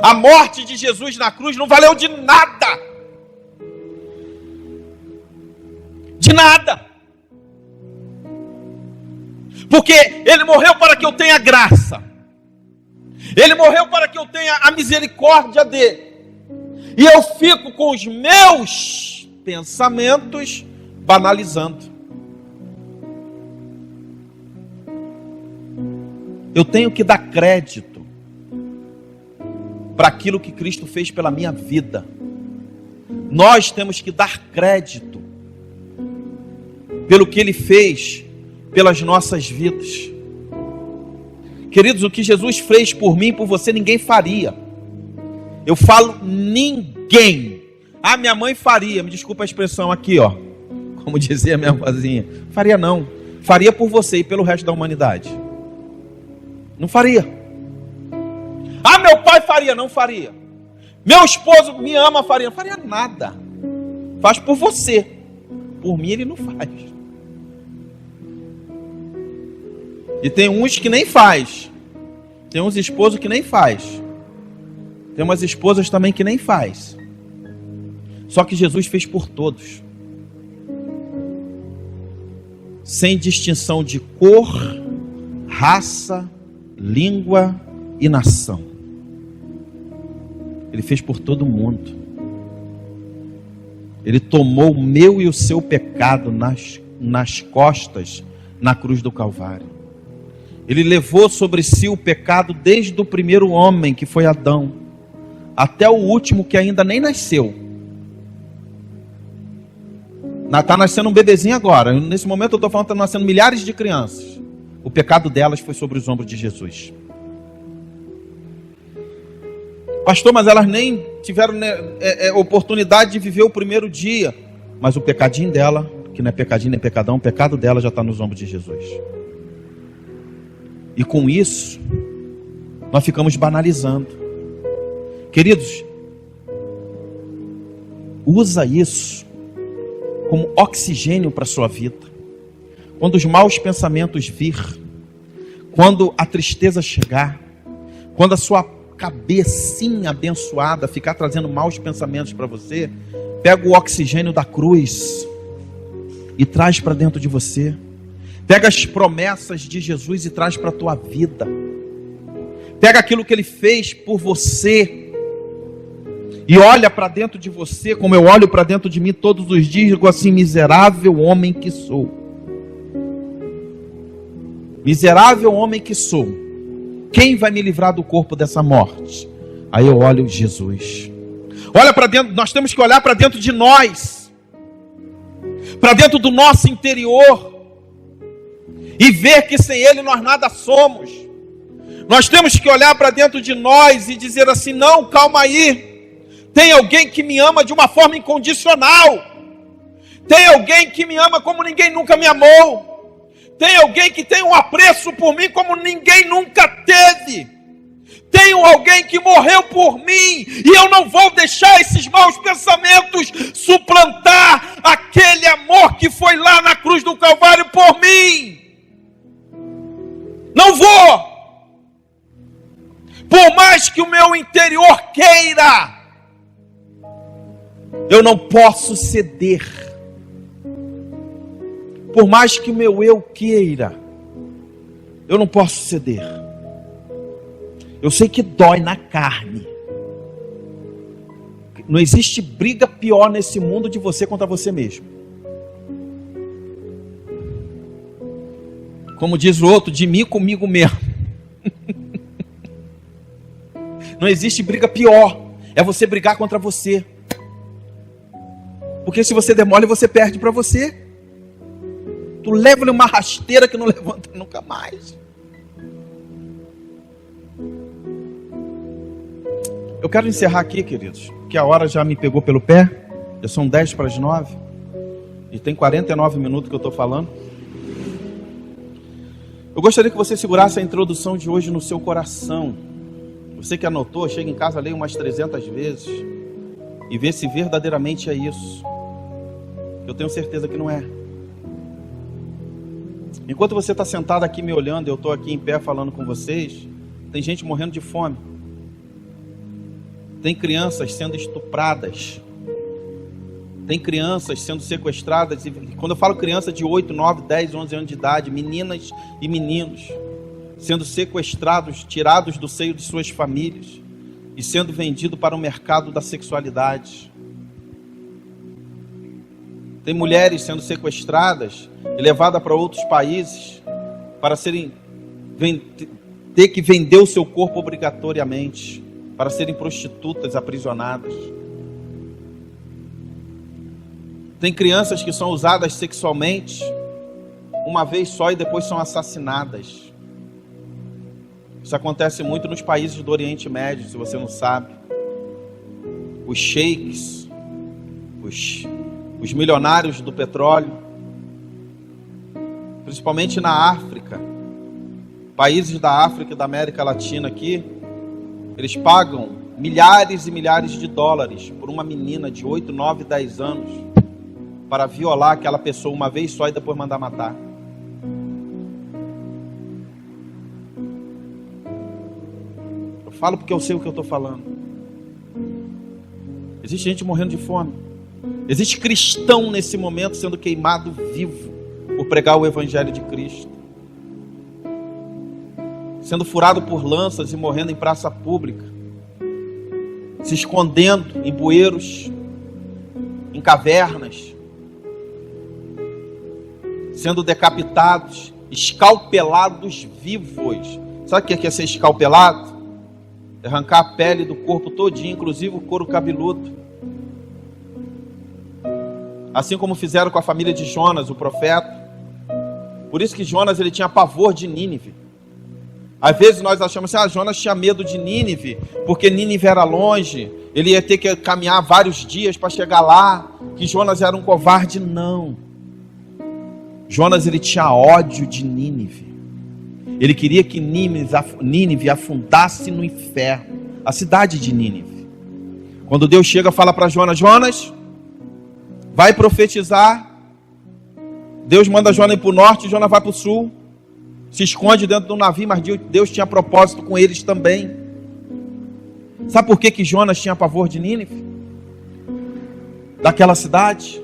A morte de Jesus na cruz não valeu de nada. De nada. Porque Ele morreu para que eu tenha graça. Ele morreu para que eu tenha a misericórdia dele. E eu fico com os meus pensamentos banalizando. Eu tenho que dar crédito para aquilo que Cristo fez pela minha vida. Nós temos que dar crédito pelo que Ele fez pelas nossas vidas. Queridos, o que Jesus fez por mim e por você, ninguém faria. Eu falo ninguém. Ah, minha mãe faria, me desculpa a expressão aqui, ó. Como dizia minha vozinha. Faria não. Faria por você e pelo resto da humanidade. Não faria. Ah, meu pai faria, não faria. Meu esposo me ama, faria. Não faria nada. Faz por você. Por mim ele não faz. E tem uns que nem faz. Tem uns esposos que nem faz. Tem umas esposas também que nem faz. Só que Jesus fez por todos. Sem distinção de cor, raça, língua e nação. Ele fez por todo mundo. Ele tomou o meu e o seu pecado nas costas na cruz do Calvário. Ele levou sobre si o pecado desde o primeiro homem, que foi Adão, até o último que ainda nem nasceu. Está nascendo um bebezinho agora. Nesse momento eu estou falando que estão nascendo milhares de crianças. O pecado delas foi sobre os ombros de Jesus. Pastor, mas elas nem tiveram oportunidade de viver o primeiro dia. Mas o pecadinho dela, que não é pecadinho nem pecadão, o pecado dela já está nos ombros de Jesus. E com isso, nós ficamos banalizando. Queridos, usa isso como oxigênio para a sua vida. Quando os maus pensamentos vir, quando a tristeza chegar, quando a sua cabecinha abençoada ficar trazendo maus pensamentos para você, pega o oxigênio da cruz e traz para dentro de você. Pega as promessas de Jesus e traz para a tua vida. Pega aquilo que Ele fez por você e olha para dentro de você, como eu olho para dentro de mim todos os dias, e digo assim: miserável homem que sou. Miserável homem que sou. Quem vai me livrar do corpo dessa morte? Aí eu olho Jesus. Olha para dentro, nós temos que olhar para dentro de nós, para dentro do nosso interior, e ver que sem Ele nós nada somos. Nós temos que olhar para dentro de nós e dizer assim: não, calma aí. Tem alguém que me ama de uma forma incondicional. Tem alguém que me ama como ninguém nunca me amou. Tem alguém que tem um apreço por mim como ninguém nunca teve. Tem alguém que morreu por mim, e eu não vou deixar esses maus pensamentos suplantar aquele amor que foi lá na cruz do Calvário por mim. Não vou. Por mais que o meu interior queira, Eu não posso ceder. Por mais que o meu eu queira, eu não posso ceder. Eu sei que dói na carne. Não existe briga pior nesse mundo de você contra você mesmo. Como diz o outro, de mim comigo mesmo. Não existe briga pior. É você brigar contra você. Porque se você demole, você perde para você. Tu leva-lhe uma rasteira que não levanta nunca mais. Eu quero encerrar aqui, queridos, que a hora já me pegou pelo pé. Já são 10:50. E tem 49 minutos que eu estou falando. Eu gostaria que você segurasse a introdução de hoje no seu coração. Você que anotou, chega em casa, leia umas 300 vezes e vê se verdadeiramente é isso. Eu tenho certeza que não é. Enquanto você está sentado aqui me olhando, eu estou aqui em pé falando com vocês, tem gente morrendo de fome. Tem crianças sendo estupradas. Tem crianças sendo sequestradas. E quando eu falo criança de 8, 9, 10, 11 anos de idade, meninas e meninos, sendo sequestrados, tirados do seio de suas famílias e sendo vendidos para o mercado da sexualidade. Tem mulheres sendo sequestradas e levadas para outros países para ter que vender o seu corpo obrigatoriamente, para serem prostitutas aprisionadas. Tem crianças que são usadas sexualmente uma vez só e depois são assassinadas. Isso acontece muito nos países do Oriente Médio, se você não sabe. Os sheiks, os milionários do petróleo, principalmente na África, países da África e da América Latina aqui, eles pagam milhares e milhares de dólares por uma menina de 8, 9, 10 anos para violar aquela pessoa uma vez só e depois mandar matar. Eu falo porque eu sei o que eu estou falando. Existe gente morrendo de fome. Existe cristão nesse momento sendo queimado vivo por pregar o Evangelho de Cristo, sendo furado por lanças e morrendo em praça pública, se escondendo em bueiros, em cavernas, sendo decapitados, escalpelados vivos. Sabe o que é ser escalpelado? É arrancar a pele do corpo todinho, inclusive o couro cabeludo. Assim como fizeram com a família de Jonas, o profeta. Por isso que Jonas ele tinha pavor de Nínive. Às vezes nós achamos assim, Jonas tinha medo de Nínive, porque Nínive era longe, ele ia ter que caminhar vários dias para chegar lá, que Jonas era um covarde. Não. Jonas ele tinha ódio de Nínive. Ele queria que Nínive afundasse no inferno, a cidade de Nínive. Quando Deus chega e fala para Jonas, Jonas, vai profetizar. Deus manda Jonas ir para o norte, Jonas vai para o sul, se esconde dentro do navio, mas Deus tinha propósito com eles também. Sabe por que Jonas tinha pavor de Nínive? Daquela cidade?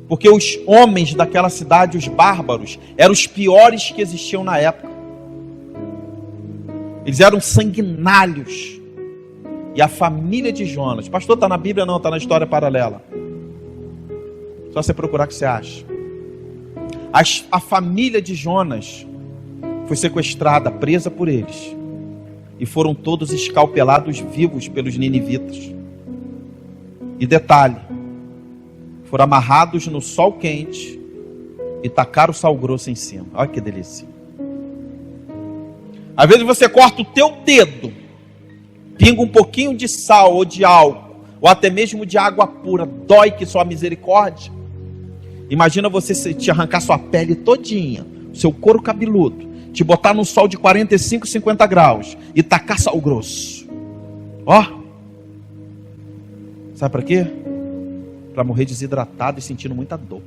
Porque os homens daquela cidade, os bárbaros, eram os piores que existiam na época. Eles eram sanguinários. E a família de Jonas, pastor, está na Bíblia? Não, está na história paralela. Só você procurar que você acha. A família de Jonas foi sequestrada, presa por eles. E foram todos escalpelados vivos pelos ninivitas. E detalhe, foram amarrados no sol quente e tacaram o sal grosso em cima. Olha que delícia. Às vezes você corta o teu dedo, pinga um pouquinho de sal ou de álcool, ou até mesmo de água pura, dói que só a misericórdia. Imagina você te arrancar sua pele todinha, seu couro cabeludo, te botar num sol de 45, 50 graus e tacar sal grosso. Ó, sabe para quê? Para morrer desidratado e sentindo muita dor.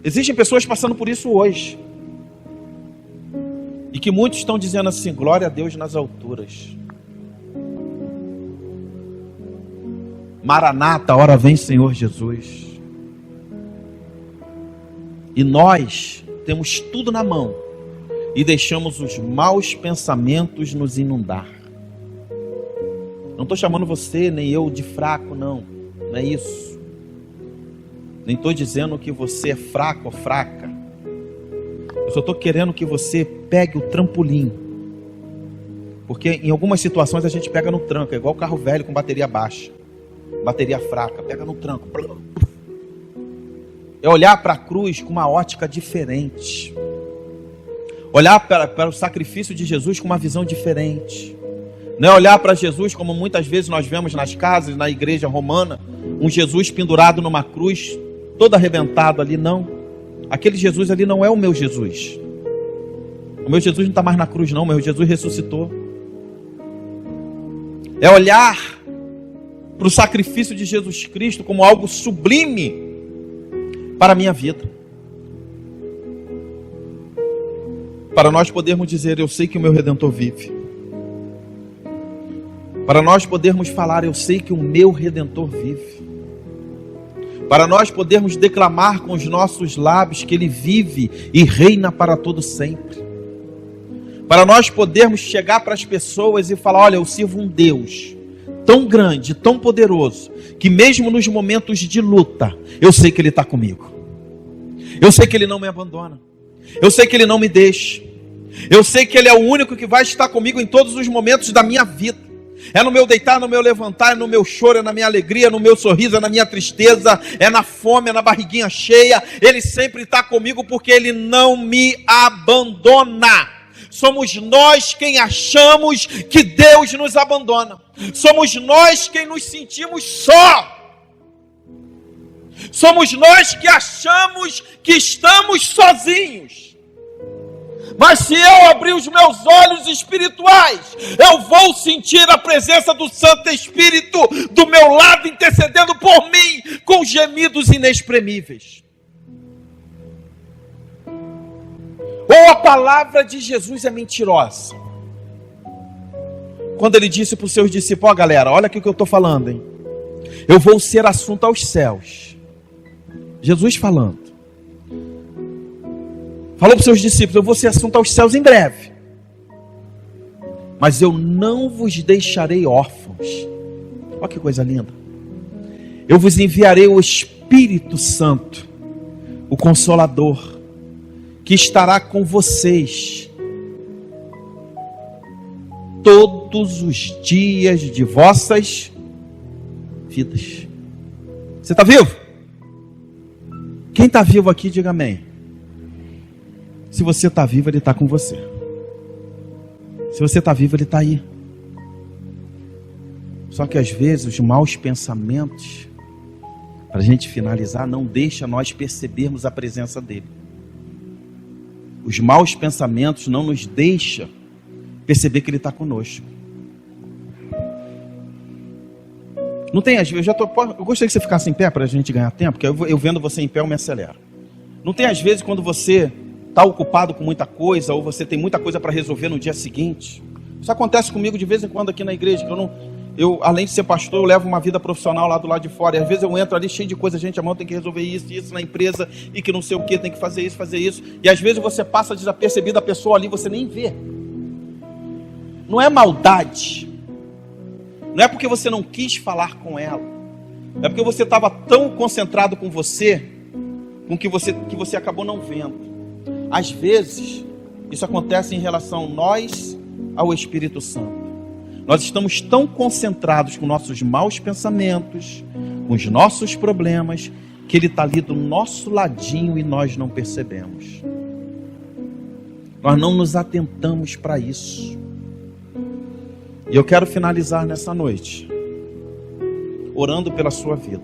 Existem pessoas passando por isso hoje. E que muitos estão dizendo assim, glória a Deus nas alturas. Maranata, hora vem Senhor Jesus. E nós temos tudo na mão e deixamos os maus pensamentos nos inundar. Não estou chamando você nem eu de fraco, não é isso. Nem estou dizendo que você é fraco ou fraca. Eu só estou querendo que você pegue o trampolim. Porque em algumas situações a gente pega no tranco, é igual carro velho com bateria baixa, bateria fraca, pega no tranco. É olhar para a cruz com uma ótica diferente. Olhar para o sacrifício de Jesus com uma visão diferente. Não é olhar para Jesus como muitas vezes nós vemos nas casas, na igreja romana, um Jesus pendurado numa cruz, todo arrebentado ali, não. Aquele Jesus ali não é o meu Jesus. O meu Jesus não está mais na cruz, não. O meu Jesus ressuscitou. É olhar para o sacrifício de Jesus Cristo como algo sublime para a minha vida. Para nós podermos dizer, eu sei que o meu Redentor vive. Para nós podermos falar, eu sei que o meu Redentor vive. Para nós podermos declamar com os nossos lábios que Ele vive e reina para todo sempre. Para nós podermos chegar para as pessoas e falar, olha, eu sirvo um Deus tão grande, tão poderoso, que mesmo nos momentos de luta, eu sei que Ele está comigo. Eu sei que Ele não me abandona. Eu sei que Ele não me deixa. Eu sei que Ele é o único que vai estar comigo em todos os momentos da minha vida. É no meu deitar, no meu levantar, é no meu choro, é na minha alegria, é no meu sorriso, é na minha tristeza, é na fome, é na barriguinha cheia. Ele sempre está comigo porque Ele não me abandona. Somos nós quem achamos que Deus nos abandona. Somos nós quem nos sentimos só. Somos nós que achamos que estamos sozinhos. Mas se eu abrir os meus olhos espirituais, eu vou sentir a presença do Santo Espírito do meu lado, intercedendo por mim, com gemidos inexprimíveis. Ou a palavra de Jesus é mentirosa? Quando Ele disse para os seus discípulos, ó galera, olha aqui o que eu estou falando, hein? Eu vou ser assunto aos céus. Jesus falando. Falou para os seus discípulos, eu vou ser assunto aos céus em breve. Mas eu não vos deixarei órfãos. Olha que coisa linda. Eu vos enviarei o Espírito Santo, o Consolador, que estará com vocês todos os dias de vossas vidas. Você está vivo? Quem está vivo aqui, diga amém. Se você está vivo, Ele está com você. Se você está vivo, Ele está aí. Só que às vezes os maus pensamentos, para a gente finalizar, não deixa nós percebermos a presença dEle. Os maus pensamentos não nos deixam perceber que Ele está conosco. Não tem, eu gostaria que você ficasse em pé para a gente ganhar tempo, porque eu vendo você em pé, eu me acelero. Não tem às vezes quando você está ocupado com muita coisa, ou você tem muita coisa para resolver no dia seguinte. Isso acontece comigo de vez em quando aqui na igreja, que eu além de ser pastor, eu levo uma vida profissional lá do lado de fora, e às vezes eu entro ali cheio de coisa, gente, amanhã tem que resolver isso na empresa, e que não sei o que, tem que fazer isso, e às vezes você passa desapercebido a pessoa ali, você nem vê. Não é maldade, não é porque você não quis falar com ela, é porque você estava tão concentrado com você, que você acabou não vendo. Às vezes, isso acontece em relação nós ao Espírito Santo. Nós estamos tão concentrados com nossos maus pensamentos, com os nossos problemas, que Ele está ali do nosso ladinho e nós não percebemos. Nós não nos atentamos para isso. E eu quero finalizar nessa noite, orando pela sua vida,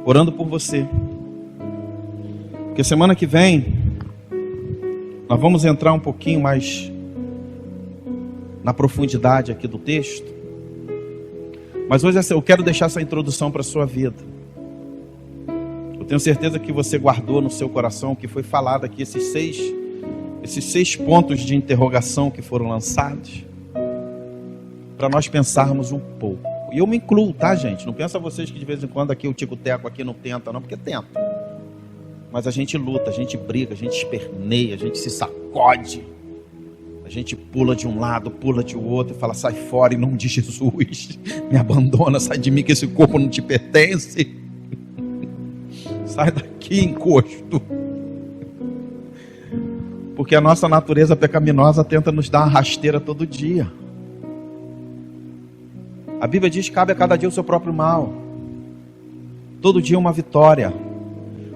orando por você. Porque semana que vem, nós vamos entrar um pouquinho mais na profundidade aqui do texto. Mas hoje eu quero deixar essa introdução para a sua vida. Eu tenho certeza que você guardou no seu coração o que foi falado aqui, esses seis pontos de interrogação que foram lançados, para nós pensarmos um pouco. E eu me incluo, tá, gente? Não pensa vocês que de vez em quando aqui o tico-teco aqui não tenta, não, porque tenta. Mas a gente luta, a gente briga, a gente esperneia, a gente se sacode. A gente pula de um lado, pula de outro e fala, sai fora em nome de Jesus. Me abandona, sai de mim que esse corpo não te pertence. Sai daqui, encosto. Porque a nossa natureza pecaminosa tenta nos dar uma rasteira todo dia. A Bíblia diz que cabe a cada dia o seu próprio mal. Todo dia é uma vitória.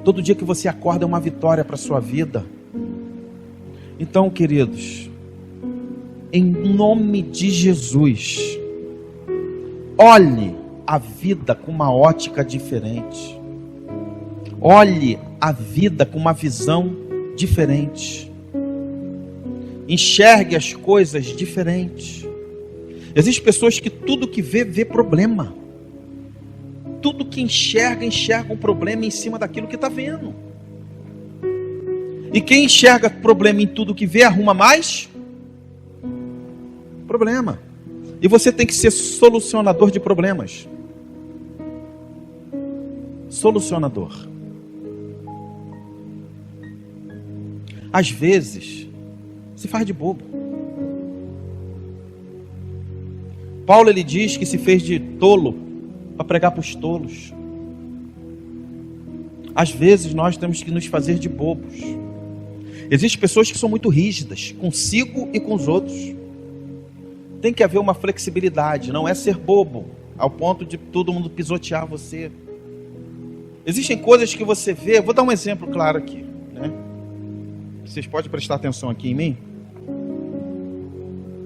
Todo dia que você acorda é uma vitória para a sua vida. Então, queridos, em nome de Jesus, olhe a vida com uma ótica diferente. Olhe a vida com uma visão diferente. Enxergue as coisas diferentes. Existem pessoas que tudo que vê problema. Tudo que enxerga um problema em cima daquilo que está vendo. E quem enxerga problema em tudo que vê, arruma mais problema. E você tem que ser solucionador de problemas. Solucionador. Às vezes, se faz de bobo. Paulo, ele diz que se fez de tolo para pregar para os tolos. Às vezes nós temos que nos fazer de bobos. Existem pessoas que são muito rígidas, consigo e com os outros. Tem que haver uma flexibilidade, não é ser bobo, ao ponto de todo mundo pisotear você. Existem coisas que você vê, vou dar um exemplo claro aqui, né? Vocês podem prestar atenção aqui em mim.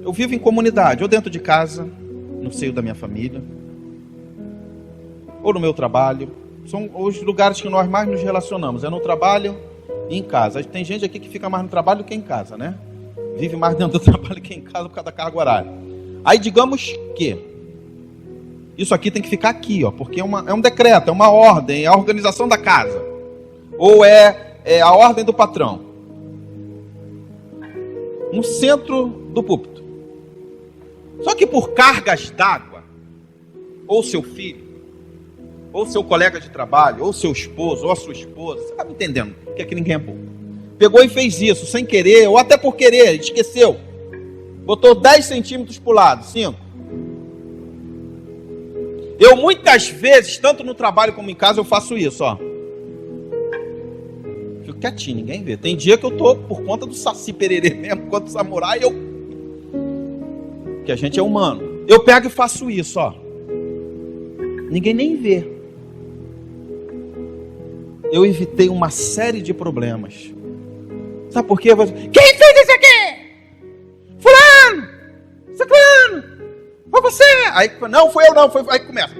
Eu vivo em comunidade, ou dentro de casa, no seio da minha família, ou no meu trabalho. São os lugares que nós mais nos relacionamos, é no trabalho e em casa. Tem gente aqui que fica mais no trabalho do que em casa, né? Vive mais dentro do trabalho que em casa por causa da carga horária. Aí digamos que isso aqui tem que ficar aqui, ó, porque é um decreto, é uma ordem, é a organização da casa, ou é a ordem do patrão, no centro do púlpito. Só que por cargas d'água, ou seu filho, ou seu colega de trabalho, ou seu esposo, ou a sua esposa, você está me entendendo, porque aqui ninguém é bobo, pegou e fez isso, sem querer, ou até por querer, esqueceu, botou 10 centímetros para o lado, 5. Eu muitas vezes, tanto no trabalho como em casa, eu faço isso, ó. Fico quietinho, ninguém vê. Tem dia que eu tô por conta do Saci Pererê mesmo, quanto do samurai, que a gente é humano. Eu pego e faço isso, ó. Ninguém nem vê. Eu evitei uma série de problemas. Sabe por quê? Quem fez isso aqui? Fulano! Ciclano! Foi você! Aí, não, foi eu não. Aí começa.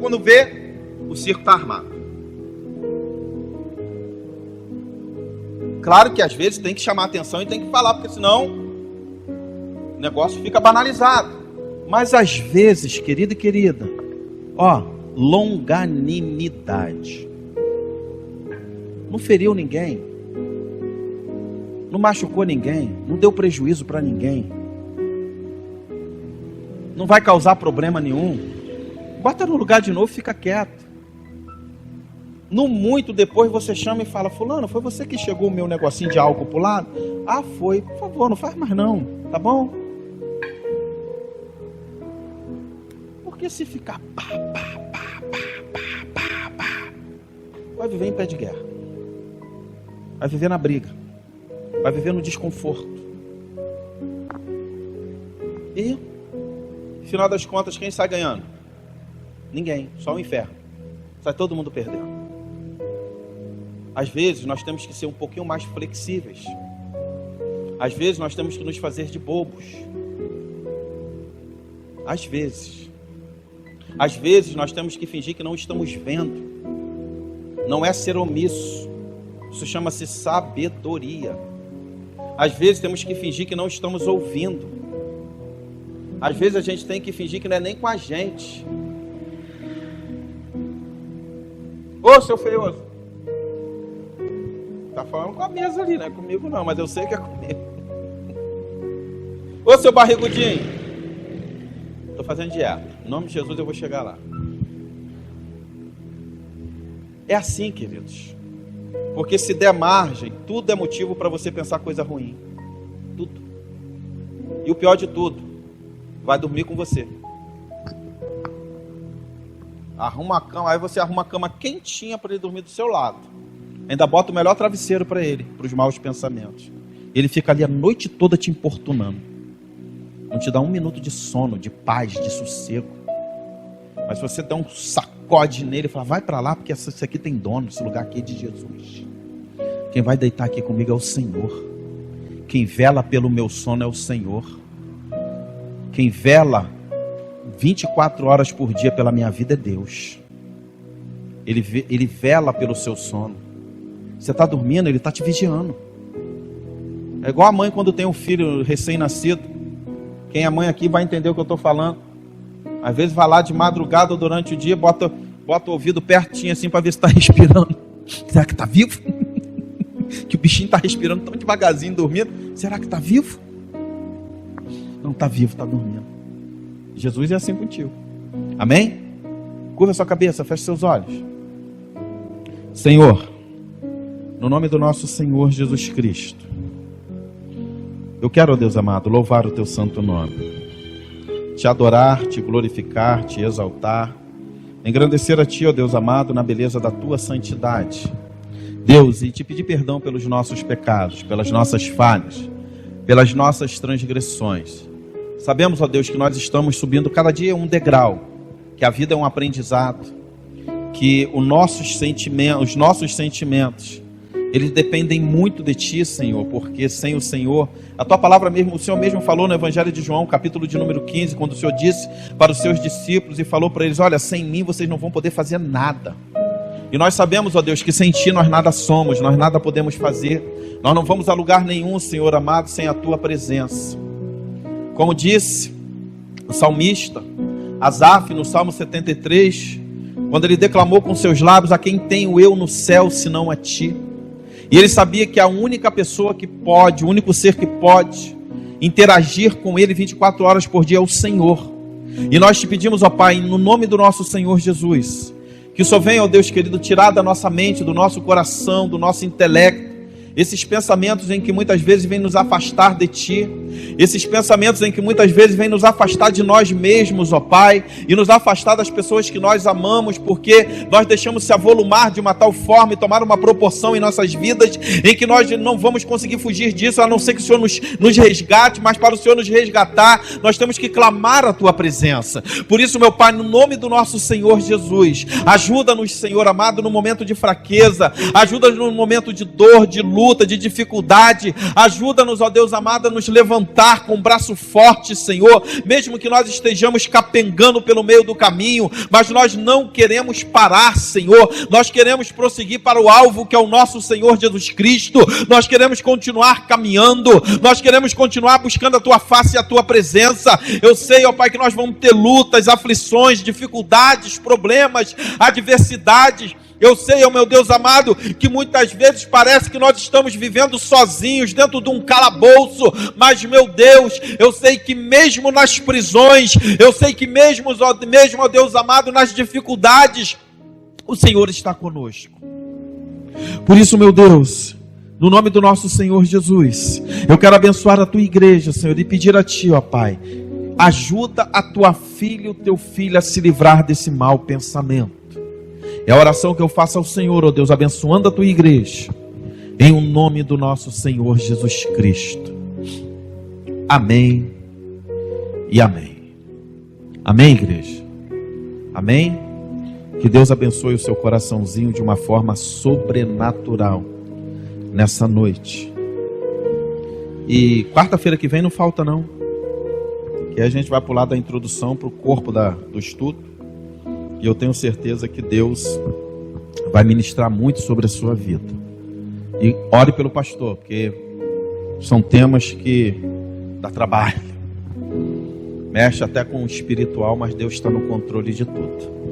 Quando vê, o circo está armado. Claro que às vezes tem que chamar atenção e tem que falar, porque senão o negócio fica banalizado. Mas às vezes, querido e querida, ó, longanimidade. Não feriu ninguém. Não machucou ninguém. Não deu prejuízo para ninguém. Não vai causar problema nenhum. Bota no lugar de novo e fica quieto. No muito depois você chama e fala: fulano, foi você que chegou o meu negocinho de álcool pro lado? Ah, foi. Por favor, não faz mais não, tá bom? Porque se ficar vai viver em pé de guerra. Vai viver na briga. Vai viver no desconforto. E no final das contas, quem sai ganhando? Ninguém, só o inferno. Sai todo mundo perdendo. Às vezes nós temos que ser um pouquinho mais flexíveis. Às vezes nós temos que nos fazer de bobos. Às vezes nós temos que fingir que não estamos vendo. Não é ser omisso. Isso chama-se sabedoria. Às vezes temos que fingir que não estamos ouvindo. Às vezes a gente tem que fingir que não é nem com a gente. Ô, seu feioso. Tá falando com a mesa ali, não é comigo não, mas eu sei que é comigo. Ô, seu barrigudinho. Tô fazendo dieta. Em nome de Jesus eu vou chegar lá. É assim, queridos. Porque se der margem, tudo é motivo para você pensar coisa ruim. Tudo. E o pior de tudo, vai dormir com você. Arruma a cama, aí você arruma a cama quentinha para ele dormir do seu lado. Ainda bota o melhor travesseiro para ele, para os maus pensamentos. Ele fica ali a noite toda te importunando. Não te dá um minuto de sono, de paz, de sossego. Mas se você der um sacode nele e falar, vai para lá, porque isso aqui tem dono, esse lugar aqui é de Jesus. Quem vai deitar aqui comigo é o Senhor. Quem vela pelo meu sono é o Senhor. Quem vela 24 horas por dia pela minha vida é Deus. Ele vela pelo seu sono. Você está dormindo, Ele está te vigiando. É igual a mãe quando tem um filho recém-nascido. Quem é mãe aqui vai entender o que eu estou falando. Às vezes vai lá de madrugada ou durante o dia, bota o ouvido pertinho assim para ver se está respirando. Será que está vivo? Que o bichinho está respirando tão devagarzinho, dormindo. Será que está vivo? Não está vivo, está dormindo. Jesus é assim contigo. Amém? Curva sua cabeça, feche seus olhos. Senhor, no nome do nosso Senhor Jesus Cristo, eu quero, ó Deus amado, louvar o teu santo nome, te adorar, te glorificar, te exaltar, engrandecer a ti, ó Deus amado, na beleza da tua santidade. Deus, e te pedir perdão pelos nossos pecados, pelas nossas falhas, pelas nossas transgressões. Sabemos, ó Deus, que nós estamos subindo cada dia um degrau, que a vida é um aprendizado, que os nossos sentimentos, eles dependem muito de Ti, Senhor, porque sem o Senhor, a Tua palavra mesmo, o Senhor mesmo falou no Evangelho de João, capítulo de número 15, quando o Senhor disse para os seus discípulos e falou para eles, olha, sem mim vocês não vão poder fazer nada. E nós sabemos, ó Deus, que sem Ti nós nada somos, nós nada podemos fazer. Nós não vamos a lugar nenhum, Senhor amado, sem a Tua presença. Como disse o salmista Asaf no Salmo 73, quando ele declamou com seus lábios, a quem tenho eu no céu, senão a Ti. E ele sabia que a única pessoa que pode, o único ser que pode interagir com Ele 24 horas por dia é o Senhor. E nós te pedimos, ó Pai, no nome do nosso Senhor Jesus, que o Senhor venha, ó Deus querido, tirar da nossa mente, do nosso coração, do nosso intelecto, esses pensamentos em que muitas vezes vêm nos afastar de Ti, esses pensamentos em que muitas vezes vêm nos afastar de nós mesmos, ó Pai, e nos afastar das pessoas que nós amamos, porque nós deixamos se avolumar de uma tal forma e tomar uma proporção em nossas vidas, em que nós não vamos conseguir fugir disso, a não ser que o Senhor nos resgate, mas para o Senhor nos resgatar, nós temos que clamar a Tua presença. Por isso, meu Pai, no nome do nosso Senhor Jesus, ajuda-nos, Senhor amado, no momento de fraqueza, ajuda-nos no momento de dor, de luta, de dificuldade, ajuda-nos, ó Deus amado, a nos levantar com um braço forte, Senhor, mesmo que nós estejamos capengando pelo meio do caminho, mas nós não queremos parar, Senhor, nós queremos prosseguir para o alvo que é o nosso Senhor Jesus Cristo, nós queremos continuar caminhando, nós queremos continuar buscando a Tua face e a Tua presença. Eu sei, ó Pai, que nós vamos ter lutas, aflições, dificuldades, problemas, adversidades. Eu sei, ó meu Deus amado, que muitas vezes parece que nós estamos vivendo sozinhos, dentro de um calabouço, mas meu Deus, eu sei que mesmo nas prisões, eu sei que mesmo, ó Deus amado, nas dificuldades, o Senhor está conosco. Por isso, meu Deus, no nome do nosso Senhor Jesus, eu quero abençoar a Tua igreja, Senhor, e pedir a Ti, ó Pai, ajuda a Tua filha e o Teu filho a se livrar desse mau pensamento. É a oração que eu faço ao Senhor, ó Deus, abençoando a Tua igreja, em o nome do nosso Senhor Jesus Cristo. Amém e amém. Amém, igreja? Amém? Que Deus abençoe o seu coraçãozinho de uma forma sobrenatural nessa noite. E quarta-feira que vem não falta não, que a gente vai pular da introdução para o corpo do estudo. E eu tenho certeza que Deus vai ministrar muito sobre a sua vida. E ore pelo pastor, porque são temas que dá trabalho. Mexe até com o espiritual, mas Deus está no controle de tudo.